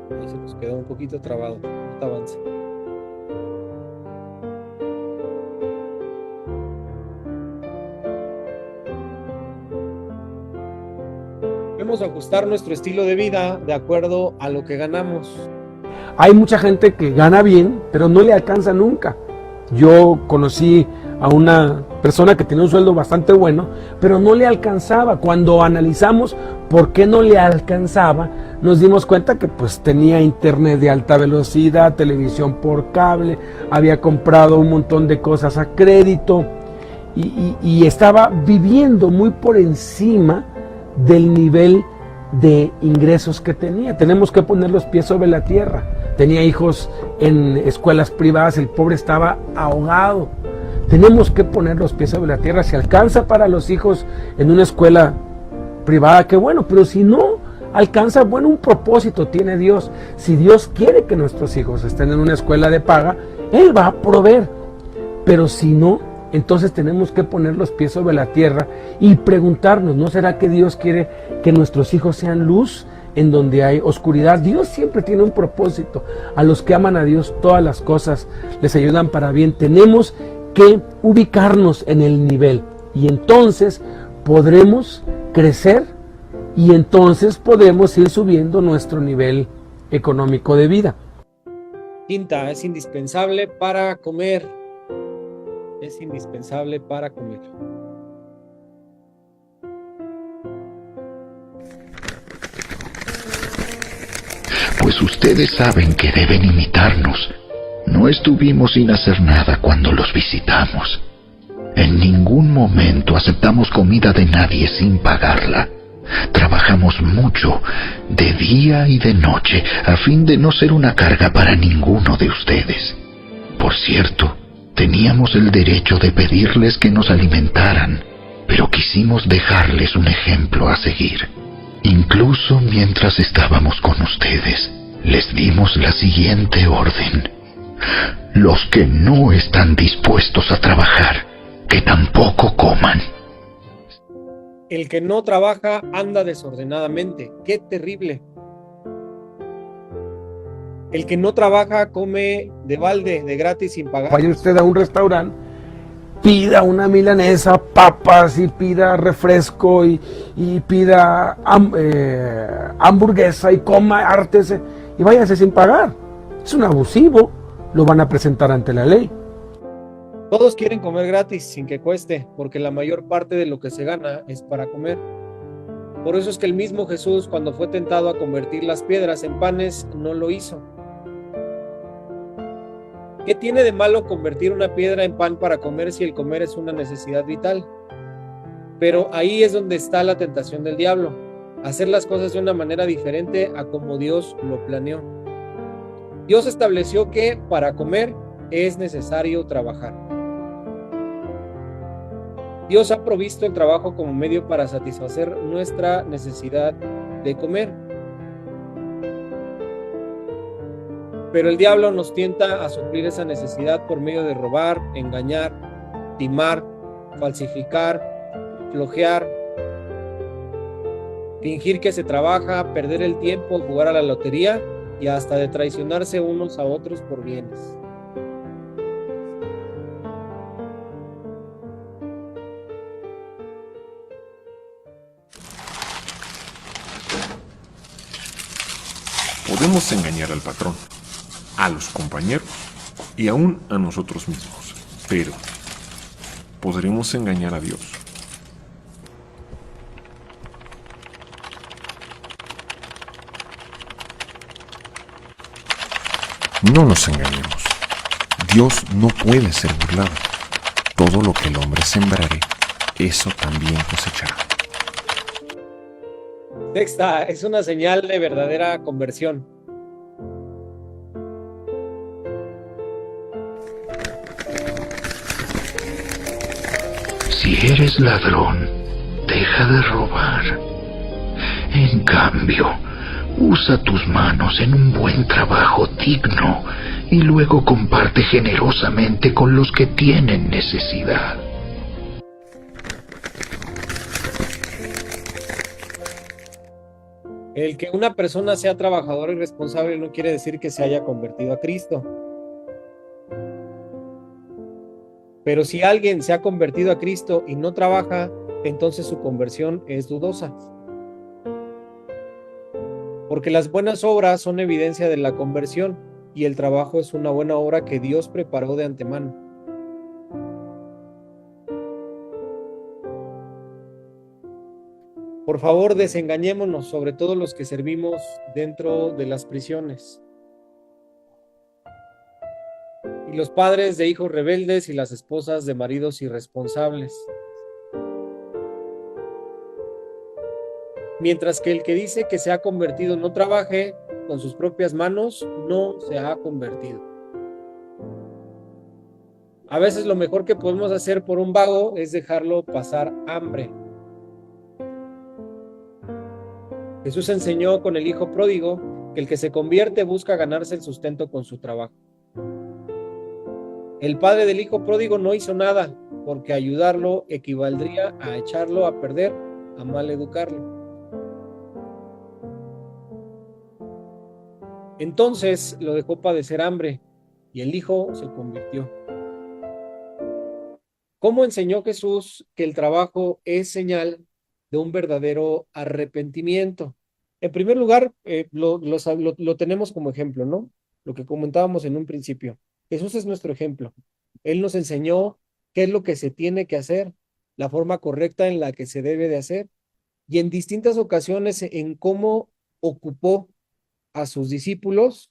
Ahí se nos quedó un poquito trabado, no avance. Debemos ajustar nuestro estilo de vida de acuerdo a lo que ganamos. Hay mucha gente que gana bien, pero no le alcanza nunca. Yo conocí a una persona que tenía un sueldo bastante bueno, pero no le alcanzaba. Cuando analizamos por qué no le alcanzaba, nos dimos cuenta que pues tenía internet de alta velocidad, televisión por cable, había comprado un montón de cosas a crédito y estaba viviendo muy por encima del nivel de ingresos que tenía. Tenemos que poner los pies sobre la tierra. Tenía hijos en escuelas privadas, el pobre estaba ahogado. Tenemos que poner los pies sobre la tierra. Si alcanza para los hijos en una escuela privada, qué bueno, pero si no, alcanza, bueno, un propósito tiene Dios. Si Dios quiere que nuestros hijos estén en una escuela de paga, Él va a proveer. Pero si no, entonces tenemos que poner los pies sobre la tierra y preguntarnos, ¿no será que Dios quiere que nuestros hijos sean luz en donde hay oscuridad? Dios siempre tiene un propósito. A los que aman a Dios, todas las cosas les ayudan para bien. Tenemos que ubicarnos en el nivel y entonces podremos crecer y entonces podemos ir subiendo nuestro nivel económico de vida. Quinta, es indispensable para comer. Es indispensable para comer. Pues ustedes saben que deben imitarnos. No estuvimos sin hacer nada cuando los visitamos. En ningún momento aceptamos comida de nadie sin pagarla. Trabajamos mucho, de día y de noche, a fin de no ser una carga para ninguno de ustedes. Por cierto, teníamos el derecho de pedirles que nos alimentaran, pero quisimos dejarles un ejemplo a seguir. Incluso mientras estábamos con ustedes, les dimos la siguiente orden: los que no están dispuestos a trabajar, que tampoco coman. El que no trabaja anda desordenadamente. ¡Qué terrible! El que no trabaja come de balde, de gratis, sin pagar. Vaya usted a un restaurante, pida una milanesa, papas y pida refresco y pida hamburguesa y coma, ártese y váyase sin pagar. Es un abusivo, lo van a presentar ante la ley. Todos quieren comer gratis sin que cueste, porque la mayor parte de lo que se gana es para comer. Por eso es que el mismo Jesús, cuando fue tentado a convertir las piedras en panes, no lo hizo. ¿Qué tiene de malo convertir una piedra en pan para comer si el comer es una necesidad vital? Pero ahí es donde está la tentación del diablo, hacer las cosas de una manera diferente a como Dios lo planeó. Dios estableció que para comer es necesario trabajar. Dios ha provisto el trabajo como medio para satisfacer nuestra necesidad de comer. Pero el diablo nos tienta a suplir esa necesidad por medio de robar, engañar, timar, falsificar, flojear, fingir que se trabaja, perder el tiempo, jugar a la lotería y hasta de traicionarse unos a otros por bienes. Podemos engañar al patrón, a los compañeros y aún a nosotros mismos, pero ¿podremos engañar a Dios? No nos engañemos. Dios no puede ser burlado. Todo lo que el hombre sembrare, eso también cosechará. Sexta, es una señal de verdadera conversión. Si eres ladrón, deja de robar. En cambio, usa tus manos en un buen trabajo digno y luego comparte generosamente con los que tienen necesidad. El que una persona sea trabajadora y responsable no quiere decir que se haya convertido a Cristo. Pero si alguien se ha convertido a Cristo y no trabaja, entonces su conversión es dudosa. Porque las buenas obras son evidencia de la conversión y el trabajo es una buena obra que Dios preparó de antemano. Por favor, desengañémonos, sobre todo los que servimos dentro de las prisiones. Y los padres de hijos rebeldes y las esposas de maridos irresponsables. Mientras que el que dice que se ha convertido no trabaje con sus propias manos, no se ha convertido. A veces lo mejor que podemos hacer por un vago es dejarlo pasar hambre. Jesús enseñó con el hijo pródigo que el que se convierte busca ganarse el sustento con su trabajo. El padre del hijo pródigo no hizo nada, porque ayudarlo equivaldría a echarlo a perder, a mal educarlo. Entonces lo dejó padecer hambre y el hijo se convirtió. ¿Cómo enseñó Jesús que el trabajo es señal de un verdadero arrepentimiento? En primer lugar, lo tenemos como ejemplo, ¿no? Lo que comentábamos en un principio. Jesús es nuestro ejemplo. Él nos enseñó qué es lo que se tiene que hacer, la forma correcta en la que se debe de hacer, y en distintas ocasiones en cómo ocupó a sus discípulos,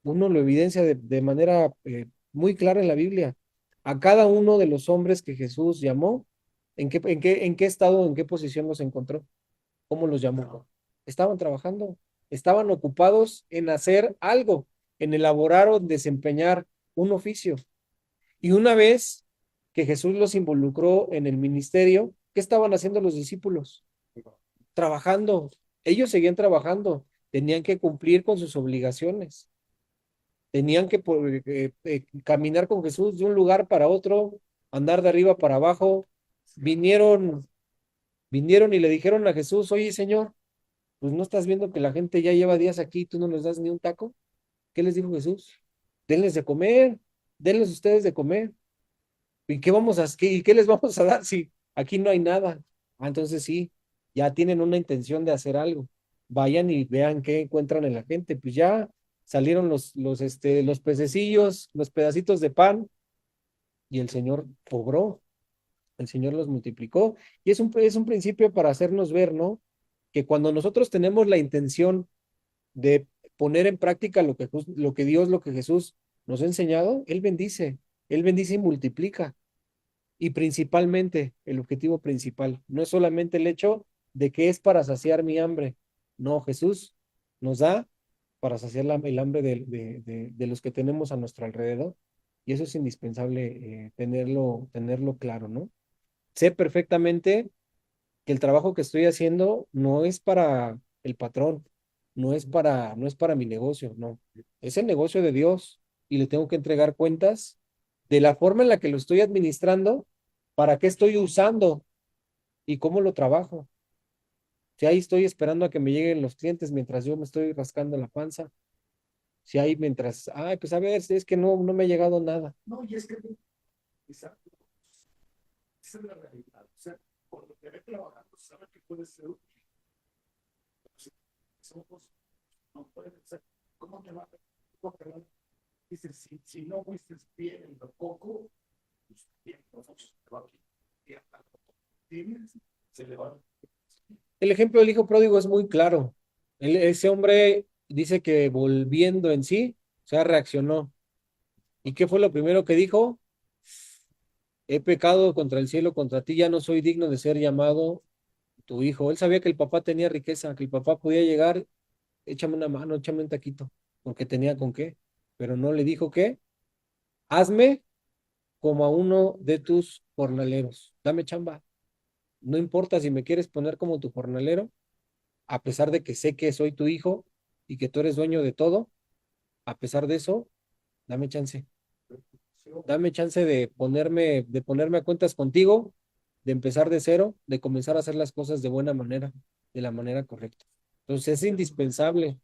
uno lo evidencia de manera muy clara en la Biblia. A cada uno de los hombres que Jesús llamó, ¿en qué estado, en qué posición los encontró? ¿Cómo los llamó? Estaban trabajando, estaban ocupados en hacer algo, en elaborar o desempeñar un oficio. Y una vez que Jesús los involucró en el ministerio, ¿qué estaban haciendo los discípulos? Trabajando. Ellos seguían trabajando, tenían que cumplir con sus obligaciones, tenían que caminar con Jesús de un lugar para otro, andar de arriba para abajo. Vinieron, vinieron y le dijeron a Jesús, oye, Señor, pues no estás viendo que la gente ya lleva días aquí y tú no les das ni un taco. ¿Qué les dijo Jesús? Denles de comer, denles ustedes de comer. ¿Y qué les vamos a dar si aquí no hay nada? Ah, entonces sí, ya tienen una intención de hacer algo. Vayan y vean qué encuentran en la gente. Pues ya salieron los pececillos, los pedacitos de pan, y el Señor obró, el Señor los multiplicó. Y es un principio para hacernos ver, ¿no? Que cuando nosotros tenemos la intención de poner en práctica lo que Jesús nos ha enseñado, Él bendice y multiplica. Y principalmente, el objetivo principal, no es solamente el hecho de que es para saciar mi hambre. No, Jesús nos da para saciar el hambre de los que tenemos a nuestro alrededor. Y eso es indispensable tenerlo claro, ¿no? Sé perfectamente que el trabajo que estoy haciendo no es para el patrón, no es para mi negocio, no. Es el negocio de Dios y le tengo que entregar cuentas de la forma en la que lo estoy administrando, para qué estoy usando y cómo lo trabajo. Si ahí estoy esperando a que me lleguen los clientes mientras yo me estoy rascando la panza. Si ahí mientras, ay, pues a ver, si es que no me ha llegado nada. No, y es que exacto, esa es la realidad. O sea, cuando te ve trabajando, sabe que puede ser útil. Si somos, no puede ser. ¿Cómo te va? ¿Cómo te va? Dice, si no fuiste bien en lo poco, pues bien, no te va a quitar. Se le va. El ejemplo del hijo pródigo es muy claro. Ese hombre dice que volviendo en sí, o sea, reaccionó. ¿Y qué fue lo primero que dijo? He pecado contra el cielo, contra ti, ya no soy digno de ser llamado tu hijo. Él sabía que el papá tenía riqueza, que el papá podía llegar, échame una mano, échame un taquito, porque tenía con qué. Pero no le dijo qué, hazme como a uno de tus jornaleros, dame chamba. No importa si me quieres poner como tu jornalero, a pesar de que sé que soy tu hijo y que tú eres dueño de todo, a pesar de eso, dame chance. Dame chance de ponerme a cuentas contigo, de empezar de cero, de comenzar a hacer las cosas de buena manera, de la manera correcta. Entonces es indispensable.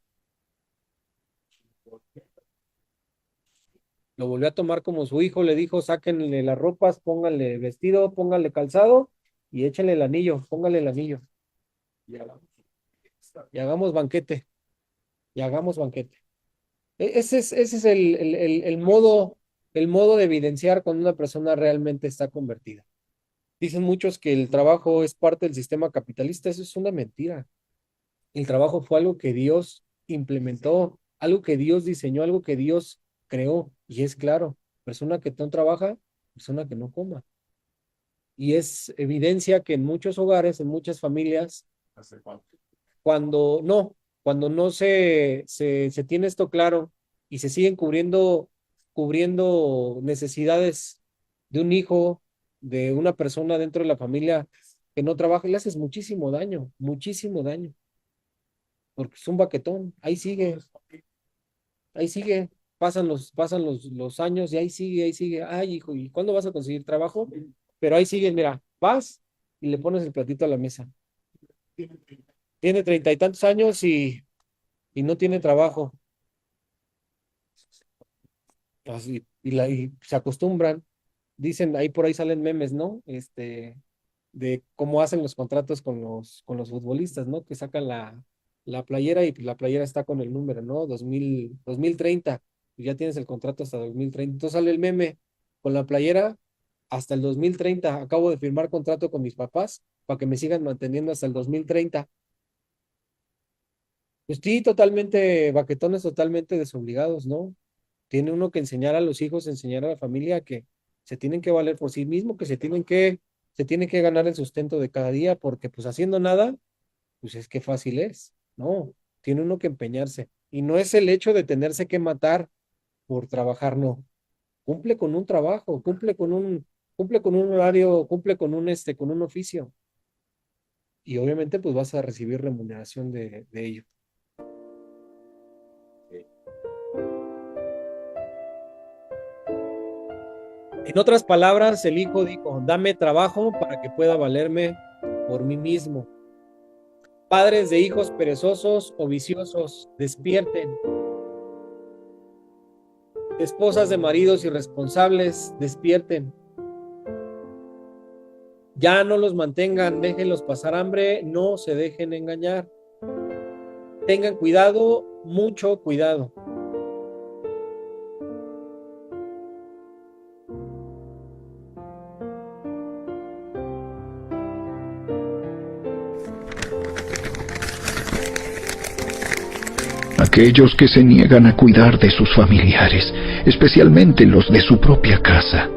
Lo volvió a tomar como su hijo, le dijo, sáquenle las ropas, pónganle vestido, pónganle calzado y échenle el anillo, pónganle el anillo. Y hagamos banquete, y hagamos banquete. Ese es el modo de evidenciar cuando una persona realmente está convertida. Dicen muchos que el trabajo es parte del sistema capitalista. Eso es una mentira. El trabajo fue algo que Dios implementó, algo que Dios diseñó, algo que Dios creó. Y es claro, persona que no trabaja, persona que no coma. Y es evidencia que en muchos hogares, en muchas familias, cuando no se tiene esto claro y se siguen cubriendo necesidades de un hijo, de una persona dentro de la familia que no trabaja, le haces muchísimo daño, muchísimo daño. porque es un baquetón, ahí sigue, pasan los años y ahí sigue, ay, hijo, ¿y cuándo vas a conseguir trabajo? Pero ahí sigue, mira, vas y le pones el platito a la mesa. Tiene 30 y tantos años y no tiene trabajo. Así, y se acostumbran. Dicen, ahí por ahí salen memes, ¿no? De cómo hacen los contratos con los futbolistas, ¿no? Que sacan la playera y la playera está con el número, ¿no? 2030, y ya tienes el contrato hasta 2030. Entonces sale el meme con la playera hasta el 2030. Acabo de firmar contrato con mis papás para que me sigan manteniendo hasta el 2030. Pues sí, totalmente, baquetones totalmente desobligados, ¿no? Tiene uno que enseñar a los hijos, enseñar a la familia que se tienen que valer por sí mismos, que se tienen que ganar el sustento de cada día, porque pues haciendo nada, pues es que fácil es, ¿no? Tiene uno que empeñarse. Y no es el hecho de tenerse que matar por trabajar, no. Cumple con un trabajo, cumple con un horario, cumple con un oficio. Y obviamente pues vas a recibir remuneración de ello. En otras palabras, el hijo dijo, dame trabajo para que pueda valerme por mí mismo. Padres de hijos perezosos o viciosos, despierten. Esposas de maridos irresponsables, despierten. Ya no los mantengan, déjenlos pasar hambre, no se dejen engañar. Tengan cuidado, mucho cuidado. Aquellos que se niegan a cuidar de sus familiares, especialmente los de su propia casa,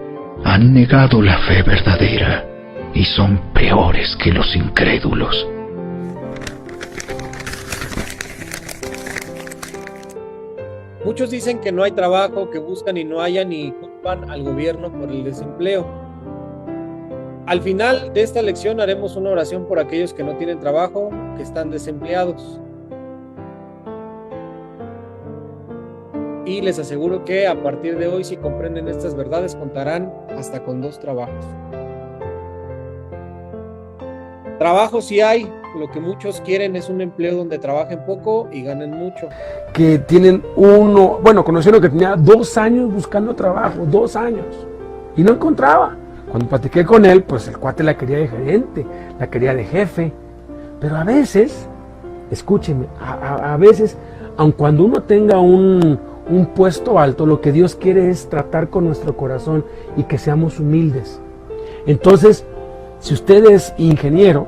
han negado la fe verdadera y son peores que los incrédulos. Muchos dicen que no hay trabajo, que buscan y no hallan y culpan al gobierno por el desempleo. Al final de esta lección haremos una oración por aquellos que no tienen trabajo, que están desempleados. Y les aseguro que a partir de hoy, si comprenden estas verdades, contarán hasta con 2 trabajos. Trabajo sí hay, lo que muchos quieren es un empleo donde trabajen poco y ganen mucho. Que tienen conocieron que tenía 2 años buscando trabajo, 2 años, y no encontraba. Cuando platiqué con él, pues el cuate la quería de gerente, la quería de jefe, pero a veces, escúcheme, a veces, aun cuando uno tenga un puesto alto, lo que Dios quiere es tratar con nuestro corazón y que seamos humildes. Entonces, si usted es ingeniero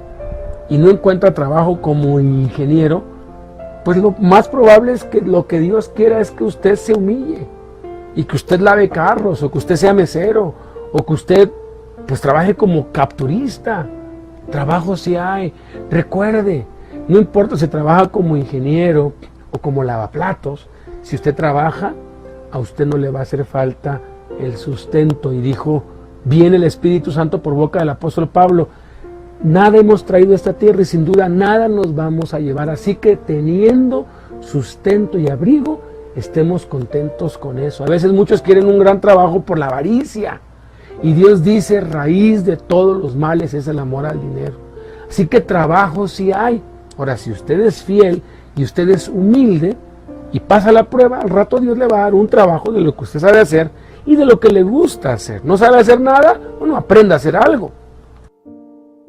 y no encuentra trabajo como ingeniero, pues lo más probable es que lo que Dios quiera es que usted se humille y que usted lave carros, o que usted sea mesero, o que usted pues trabaje como capturista. Trabajo sí hay. Recuerde, no importa si trabaja como ingeniero o como lavaplatos, si usted trabaja, a usted no le va a hacer falta el sustento. Y dijo bien el Espíritu Santo por boca del apóstol Pablo, nada hemos traído a esta tierra y sin duda nada nos vamos a llevar. Así que teniendo sustento y abrigo, estemos contentos con eso. A veces muchos quieren un gran trabajo por la avaricia. Y Dios dice, raíz de todos los males es el amor al dinero. Así que trabajo sí hay. Ahora, si usted es fiel y usted es humilde y pasa la prueba, al rato Dios le va a dar un trabajo de lo que usted sabe hacer y de lo que le gusta hacer. ¿No sabe hacer nada? Bueno, aprenda a hacer algo.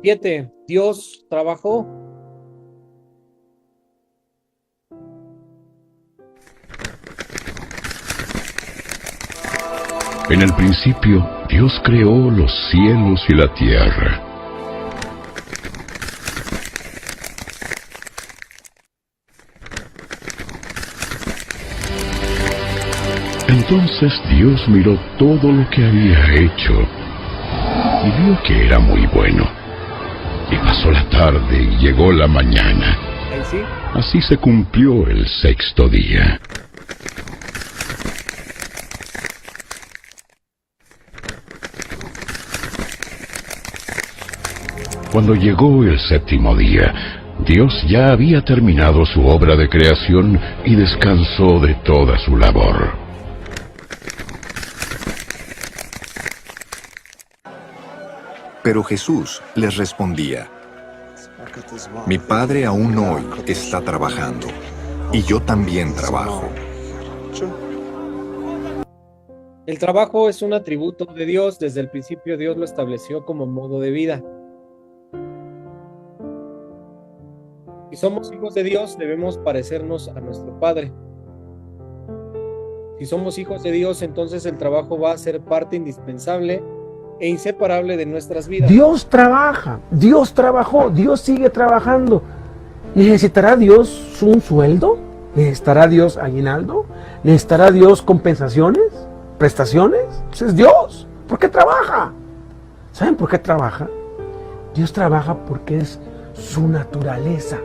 7. Dios trabajó. En el principio, Dios creó los cielos y la tierra. Entonces Dios miró todo lo que había hecho y vio que era muy bueno. Y pasó la tarde y llegó la mañana. Ahí sí. Así se cumplió el 6º día. Cuando llegó el 7º día, Dios ya había terminado su obra de creación y descansó de toda su labor. Pero Jesús les respondía: Mi Padre aún hoy está trabajando, y yo también trabajo. El trabajo es un atributo de Dios. Desde el principio Dios lo estableció como modo de vida. Si somos hijos de Dios, debemos parecernos a nuestro Padre. Si somos hijos de Dios, entonces el trabajo va a ser parte indispensable e inseparable de nuestras vidas. Dios trabaja, Dios trabajó, Dios sigue trabajando. ¿Necesitará Dios un sueldo? ¿Necesitará Dios aguinaldo? ¿Necesitará Dios compensaciones? ¿Prestaciones? Pues es Dios. ¿Por qué trabaja? ¿Saben por qué trabaja? Dios trabaja porque es su naturaleza.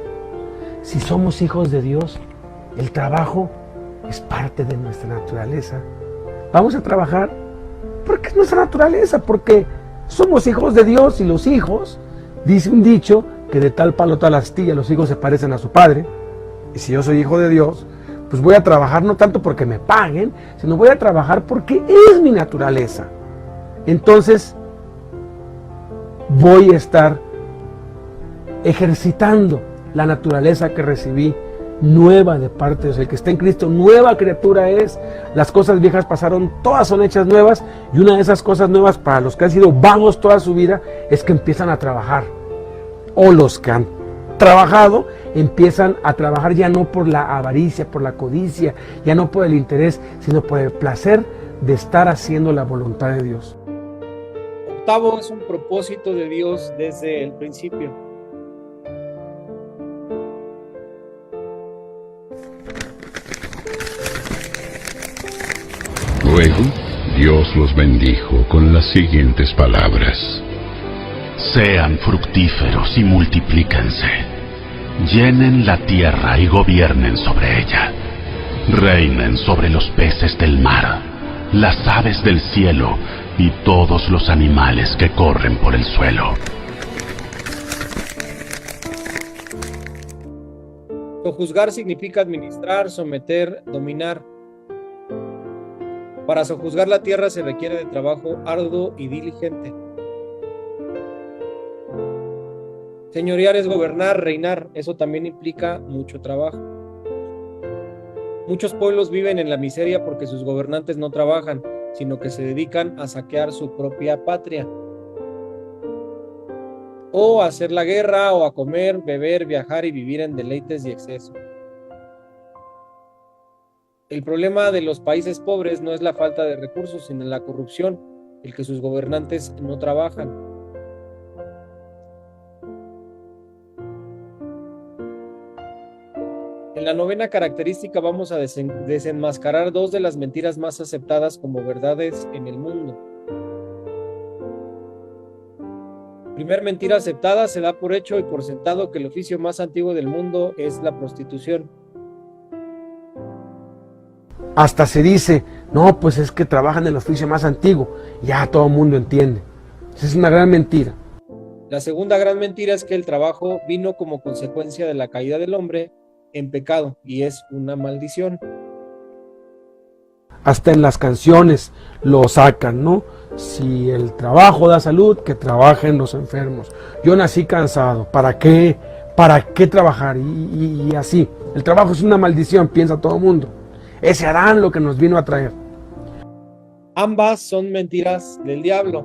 Si somos hijos de Dios, el trabajo es parte de nuestra naturaleza. Vamos a trabajar porque es nuestra naturaleza, porque somos hijos de Dios, y los hijos, dice un dicho, que de tal palo tal astilla, los hijos se parecen a su padre. Y si yo soy hijo de Dios, pues voy a trabajar no tanto porque me paguen, sino voy a trabajar porque es mi naturaleza. Entonces, voy a estar ejercitando la naturaleza que recibí, nueva de parte de Dios. El que está en Cristo, nueva criatura es. Las cosas viejas pasaron, todas son hechas nuevas, y una de esas cosas nuevas para los que han sido vagos toda su vida es que empiezan a trabajar. O los que han trabajado empiezan a trabajar ya no por la avaricia, por la codicia, ya no por el interés, sino por el placer de estar haciendo la voluntad de Dios. Octavo, es un propósito de Dios desde el principio. Luego, Dios los bendijo con las siguientes palabras: Sean fructíferos y multiplíquense. Llenen la tierra y gobiernen sobre ella. Reinen sobre los peces del mar, las aves del cielo y todos los animales que corren por el suelo. Sojuzgar significa administrar, someter, dominar. Para sojuzgar la tierra se requiere de trabajo arduo y diligente. Señorear es gobernar, reinar. Eso también implica mucho trabajo. Muchos pueblos viven en la miseria porque sus gobernantes no trabajan, sino que se dedican a saquear su propia patria, o a hacer la guerra, o a comer, beber, viajar y vivir en deleites y exceso. El problema de los países pobres no es la falta de recursos, sino la corrupción, el que sus gobernantes no trabajan. En la novena característica vamos a desenmascarar dos de las mentiras más aceptadas como verdades en el mundo. Primer mentira aceptada: se da por hecho y por sentado que el oficio más antiguo del mundo es la prostitución. Hasta se dice, no, pues es que trabajan en el oficio más antiguo. Ya todo el mundo entiende. Esa es una gran mentira. La segunda gran mentira es que el trabajo vino como consecuencia de la caída del hombre en pecado y es una maldición. Hasta en las canciones lo sacan, ¿no? Si el trabajo da salud, que trabajen los enfermos. Yo nací cansado, ¿para qué? ¿Para qué trabajar? Y así. El trabajo es una maldición, piensa todo el mundo. Ese Adán lo que nos vino a traer. Ambas son mentiras del diablo.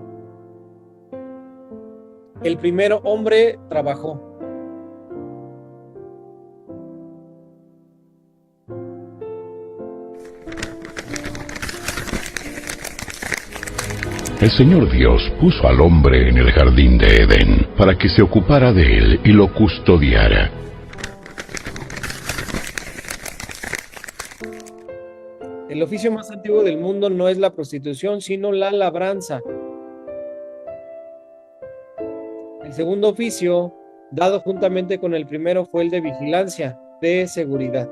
El primero hombre trabajó. El Señor Dios puso al hombre en el jardín de Edén para que se ocupara de él y lo custodiara. El oficio más antiguo del mundo no es la prostitución, sino la labranza. El segundo oficio, dado juntamente con el primero, fue el de vigilancia, de seguridad.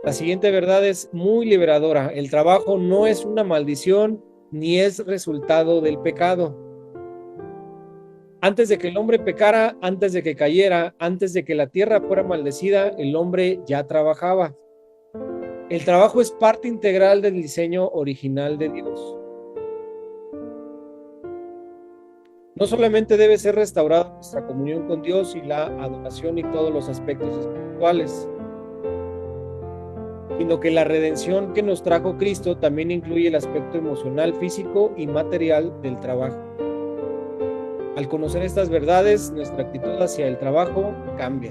La siguiente verdad es muy liberadora. El trabajo no es una maldición ni es resultado del pecado. Antes de que el hombre pecara, antes de que cayera, antes de que la tierra fuera maldecida, el hombre ya trabajaba. El trabajo es parte integral del diseño original de Dios. No solamente debe ser restaurada nuestra comunión con Dios y la adoración y todos los aspectos espirituales, sino que la redención que nos trajo Cristo también incluye el aspecto emocional, físico y material del trabajo. Al conocer estas verdades, nuestra actitud hacia el trabajo cambia.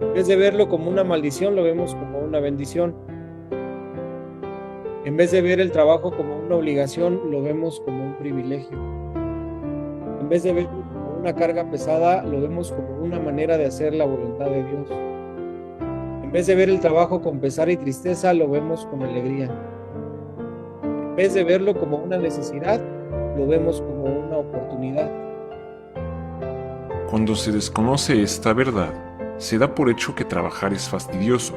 En vez de verlo como una maldición, lo vemos como una bendición. En vez de ver el trabajo como una obligación, lo vemos como un privilegio. En vez de verlo como una carga pesada, lo vemos como una manera de hacer la voluntad de Dios. En vez de ver el trabajo con pesar y tristeza, lo vemos con alegría. En vez de verlo como una necesidad, lo vemos como una oportunidad. Cuando se desconoce esta verdad, se da por hecho que trabajar es fastidioso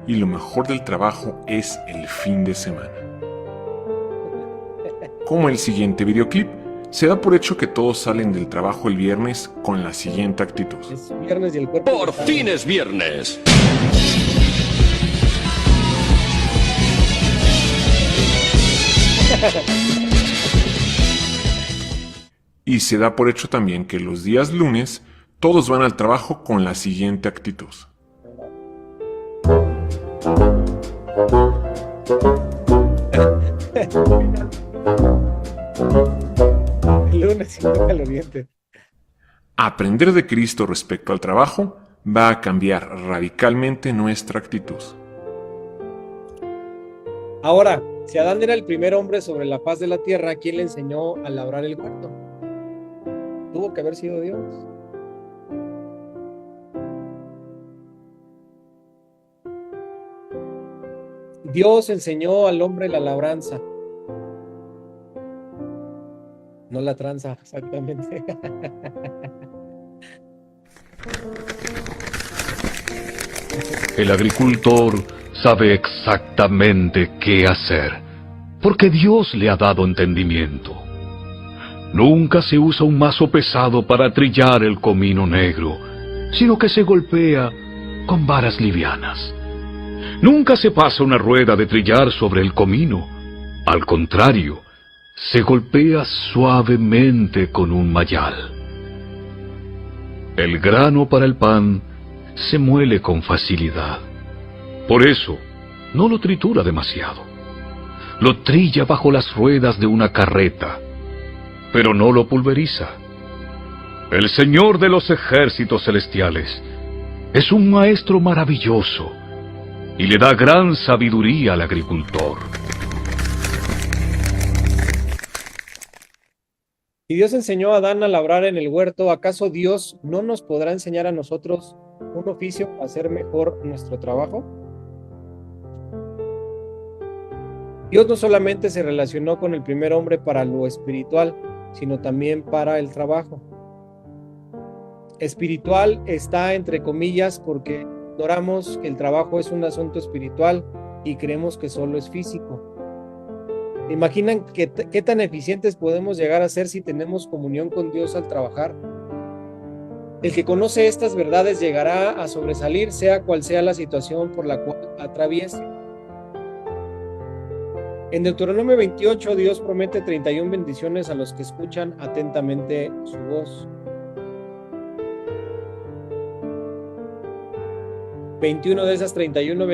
y lo mejor del trabajo es el fin de semana. Como el siguiente videoclip, se da por hecho que todos salen del trabajo el viernes con la siguiente actitud. Es viernes y el cuerpo... Por fin es viernes. Y se da por hecho también que los días lunes todos van al trabajo con la siguiente actitud. El lunes y nunca al oriente. Aprender de Cristo respecto al trabajo va a cambiar radicalmente nuestra actitud. Ahora, si Adán era el primer hombre sobre la faz de la tierra, ¿quién le enseñó a labrar el huerto? Tuvo que haber sido Dios. Dios enseñó al hombre la labranza. No la tranza, exactamente. El agricultor sabe exactamente qué hacer, porque Dios le ha dado entendimiento. Nunca se usa un mazo pesado para trillar el comino negro, sino que se golpea con varas livianas. Nunca se pasa una rueda de trillar sobre el comino. Al contrario, se golpea suavemente con un mayal. El grano para el pan se muele con facilidad. Por eso, no lo tritura demasiado. Lo trilla bajo las ruedas de una carreta, pero no lo pulveriza. El Señor de los ejércitos celestiales es un maestro maravilloso y le da gran sabiduría al agricultor. Si Dios enseñó a Adán a labrar en el huerto, ¿acaso Dios no nos podrá enseñar a nosotros un oficio para hacer mejor nuestro trabajo? Dios no solamente se relacionó con el primer hombre para lo espiritual, sino también para el trabajo. Espiritual está entre comillas porque ignoramos que el trabajo es un asunto espiritual y creemos que solo es físico. ¿Imaginan qué tan eficientes podemos llegar a ser si tenemos comunión con Dios al trabajar? El que conoce estas verdades llegará a sobresalir, sea cual sea la situación por la cual atraviese. En Deuteronomio 28, Dios promete 31 bendiciones a los que escuchan atentamente su voz. 21 de esas 31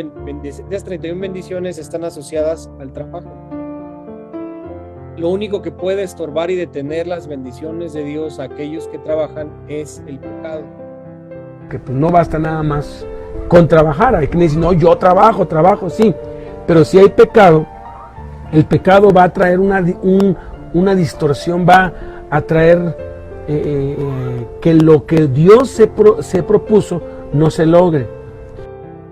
bendiciones están asociadas al trabajo. Lo único que puede estorbar y detener las bendiciones de Dios a aquellos que trabajan es el pecado. Que pues no basta nada más con trabajar. Hay quienes dicen, no, yo trabajo, sí. Pero si hay pecado, el pecado va a traer una distorsión, va a traer que lo que Dios se propuso no se logre.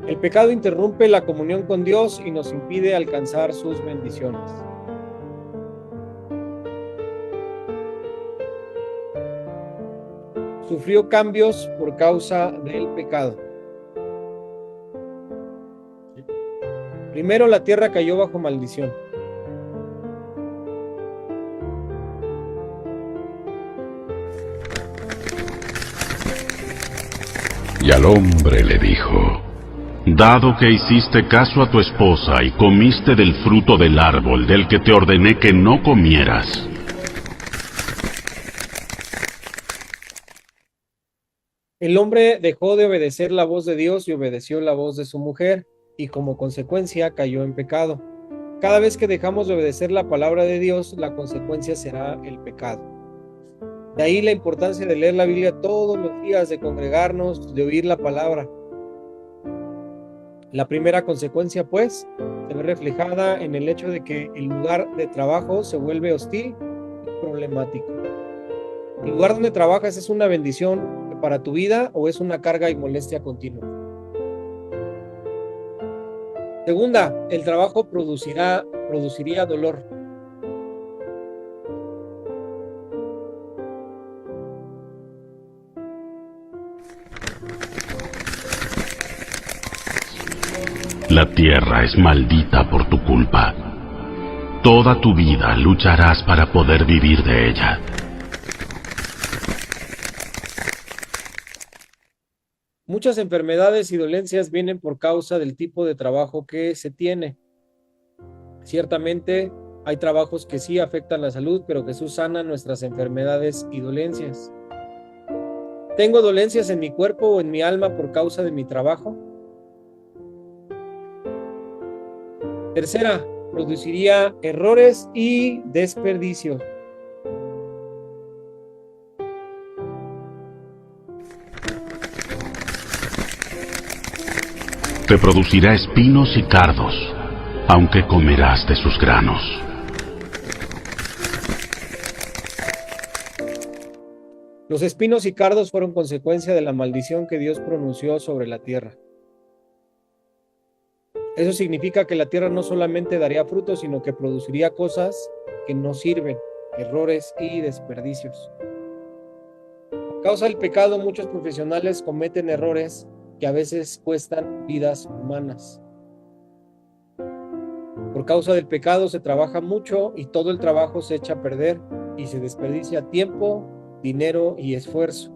El pecado interrumpe la comunión con Dios y nos impide alcanzar sus bendiciones. Sufrió cambios por causa del pecado. Primero, la tierra cayó bajo maldición. Y al hombre le dijo: Dado que hiciste caso a tu esposa y comiste del fruto del árbol del que te ordené que no comieras, el hombre dejó de obedecer la voz de Dios y obedeció la voz de su mujer, y como consecuencia cayó en pecado. Cada vez que dejamos de obedecer la palabra de Dios, la consecuencia será el pecado. De ahí la importancia de leer la Biblia todos los días, de congregarnos, de oír la palabra. La primera consecuencia, pues, se ve reflejada en el hecho de que el lugar de trabajo se vuelve hostil y problemático. ¿El lugar donde trabajas es una bendición para tu vida o es una carga y molestia continua? Segunda, el trabajo produciría dolor. la tierra es maldita por tu culpa. Toda tu vida lucharás para poder vivir de ella. Muchas enfermedades y dolencias vienen por causa del tipo de trabajo que se tiene. Ciertamente hay trabajos que sí afectan la salud, pero Jesús sana nuestras enfermedades y dolencias. ¿Tengo dolencias en mi cuerpo o en mi alma por causa de mi trabajo? Tercera, produciría errores y desperdicio. Te producirá espinos y cardos, aunque comerás de sus granos. Los espinos y cardos fueron consecuencia de la maldición que Dios pronunció sobre la tierra. Eso significa que la tierra no solamente daría frutos, sino que produciría cosas que no sirven, errores y desperdicios. A causa del pecado, muchos profesionales cometen errores que a veces cuestan vidas humanas. Por causa del pecado se trabaja mucho y todo el trabajo se echa a perder y se desperdicia tiempo, dinero y esfuerzo.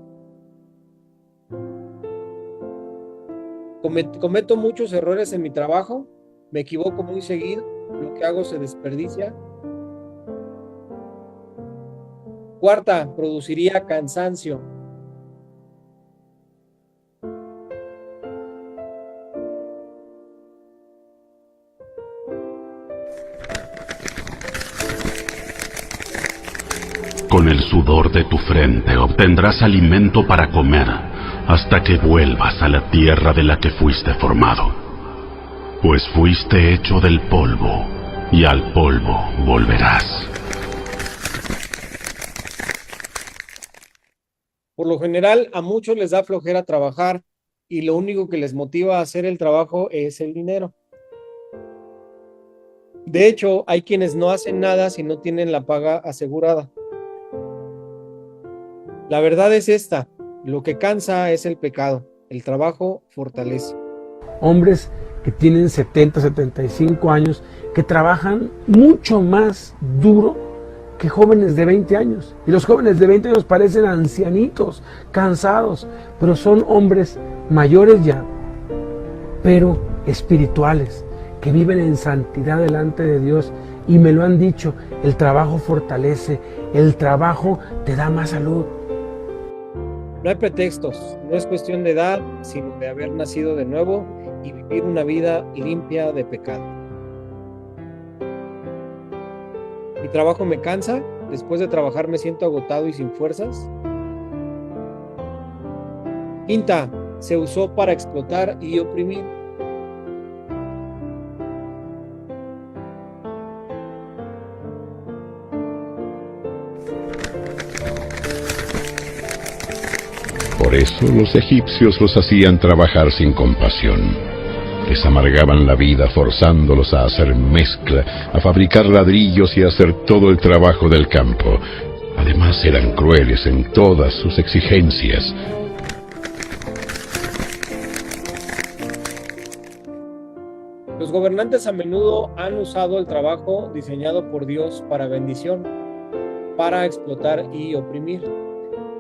Cometo muchos errores en mi trabajo, me equivoco muy seguido, lo que hago se desperdicia. Cuarta, produciría cansancio. Con el sudor de tu frente obtendrás alimento para comer hasta que vuelvas a la tierra de la que fuiste formado. Pues fuiste hecho del polvo y al polvo volverás. Por lo general, a muchos les da flojera trabajar y lo único que les motiva a hacer el trabajo es el dinero. De hecho, hay quienes no hacen nada si no tienen la paga asegurada. La verdad es esta: lo que cansa es el pecado, el trabajo fortalece. Hombres que tienen 70, 75 años, que trabajan mucho más duro que jóvenes de 20 años. Y los jóvenes de 20 años parecen ancianitos, cansados, pero son hombres mayores ya, pero espirituales, que viven en santidad delante de Dios. Y me lo han dicho, el trabajo fortalece, el trabajo te da más salud. No hay pretextos, no es cuestión de edad, sino de haber nacido de nuevo y vivir una vida limpia de pecado. Mi trabajo me cansa, después de trabajar me siento agotado y sin fuerzas. Quinta, se usó para explotar y oprimir. Por eso los egipcios los hacían trabajar sin compasión. Les amargaban la vida forzándolos a hacer mezcla, a fabricar ladrillos y a hacer todo el trabajo del campo. Además eran crueles en todas sus exigencias. Los gobernantes a menudo han usado el trabajo diseñado por Dios para bendición, para explotar y oprimir.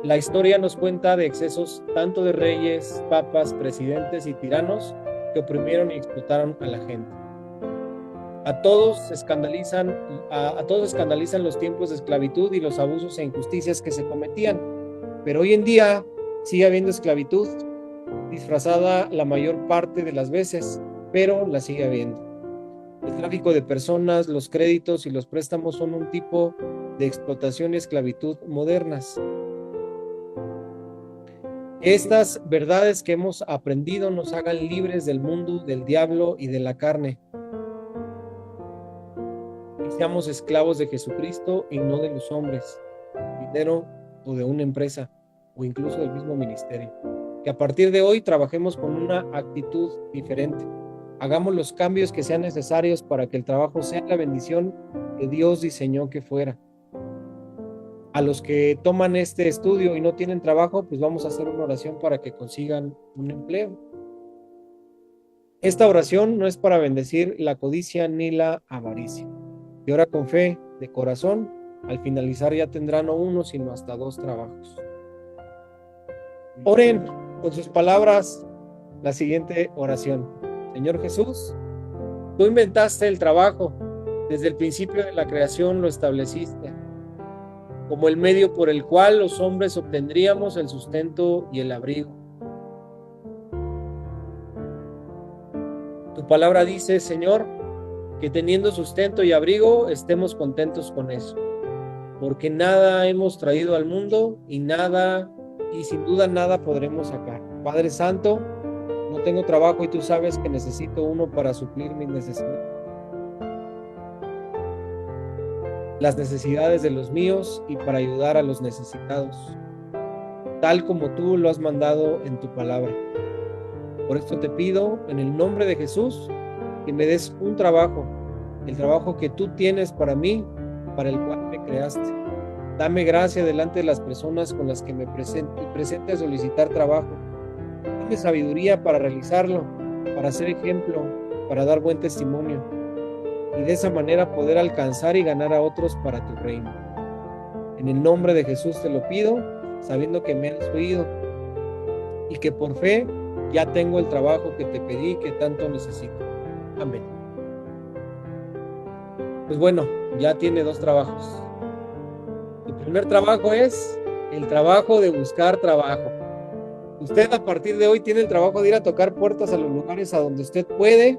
La historia nos cuenta de excesos tanto de reyes, papas, presidentes y tiranos que oprimieron y explotaron a la gente. A todos escandalizan los tiempos de esclavitud y los abusos e injusticias que se cometían, pero hoy en día sigue habiendo esclavitud, disfrazada la mayor parte de las veces, pero la sigue habiendo. El tráfico de personas, los créditos y los préstamos son un tipo de explotación y esclavitud modernas. Estas verdades que hemos aprendido nos hagan libres del mundo, del diablo y de la carne. Y seamos esclavos de Jesucristo y no de los hombres, dinero o de una empresa o incluso del mismo ministerio. Que a partir de hoy trabajemos con una actitud diferente. Hagamos los cambios que sean necesarios para que el trabajo sea la bendición que Dios diseñó que fuera. A los que toman este estudio y no tienen trabajo, pues vamos a hacer una oración para que consigan un empleo. Esta oración no es para bendecir la codicia ni la avaricia. Y ora con fe, de corazón, al finalizar ya tendrán no uno, sino hasta 2 trabajos. Oren con sus palabras la siguiente oración. Señor Jesús, tú inventaste el trabajo, desde el principio de la creación lo estableciste, como el medio por el cual los hombres obtendríamos el sustento y el abrigo. Tu palabra dice, Señor, que teniendo sustento y abrigo, estemos contentos con eso, porque nada hemos traído al mundo y sin duda nada podremos sacar. Padre Santo, no tengo trabajo y tú sabes que necesito uno para suplir mis necesidades. Las necesidades de los míos y para ayudar a los necesitados, tal como tú lo has mandado en tu palabra. Por esto te pido, en el nombre de Jesús, que me des un trabajo, el trabajo que tú tienes para mí, para el cual me creaste. Dame gracia delante de las personas con las que me presente a solicitar trabajo. Dame sabiduría para realizarlo, para ser ejemplo, para dar buen testimonio, y de esa manera poder alcanzar y ganar a otros para tu reino. En el nombre de Jesús te lo pido, sabiendo que me has oído y que por fe ya tengo el trabajo que te pedí que tanto necesito. Amén. Pues bueno, ya tiene 2 trabajos. El primer trabajo es el trabajo de buscar trabajo. Usted a partir de hoy tiene el trabajo de ir a tocar puertas a los lugares a donde usted puede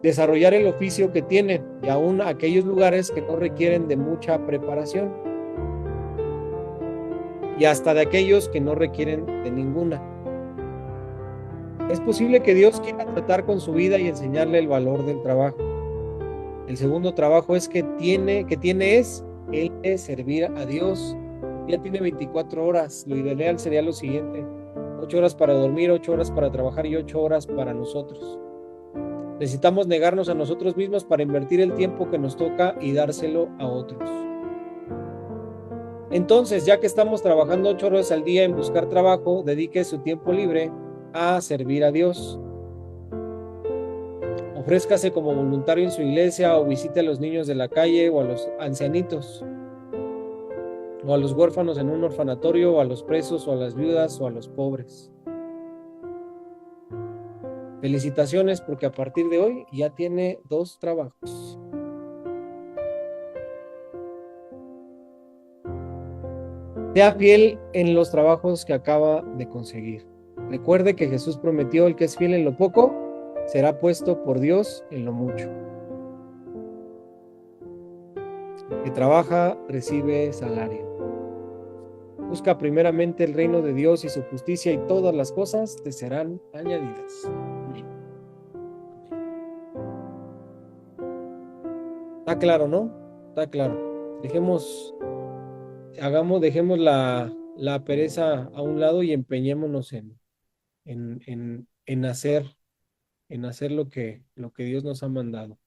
desarrollar el oficio que tiene, y aún aquellos lugares que no requieren de mucha preparación, y hasta de aquellos que no requieren de ninguna. Es posible que Dios quiera tratar con su vida y enseñarle el valor del trabajo. El segundo trabajo es el de servir a Dios. Ya tiene 24 horas. Lo ideal sería lo siguiente: 8 horas para dormir, 8 horas para trabajar y 8 horas para nosotros. Necesitamos negarnos a nosotros mismos para invertir el tiempo que nos toca y dárselo a otros. Entonces, ya que estamos trabajando 8 horas al día en buscar trabajo, dedique su tiempo libre a servir a Dios. Ofrézcase como voluntario en su iglesia, o visite a los niños de la calle, o a los ancianitos, o a los huérfanos en un orfanatorio, o a los presos, o a las viudas, o a los pobres. Felicitaciones, porque a partir de hoy ya tiene 2 trabajos. Sea fiel en los trabajos que acaba de conseguir. Recuerde que Jesús prometió: el que es fiel en lo poco, será puesto por Dios en lo mucho. El que trabaja, recibe salario. Busca primeramente el reino de Dios y su justicia, y todas las cosas te serán añadidas. Está claro, ¿no? Está claro. Dejemos la pereza a un lado y empeñémonos en hacer lo que Dios nos ha mandado.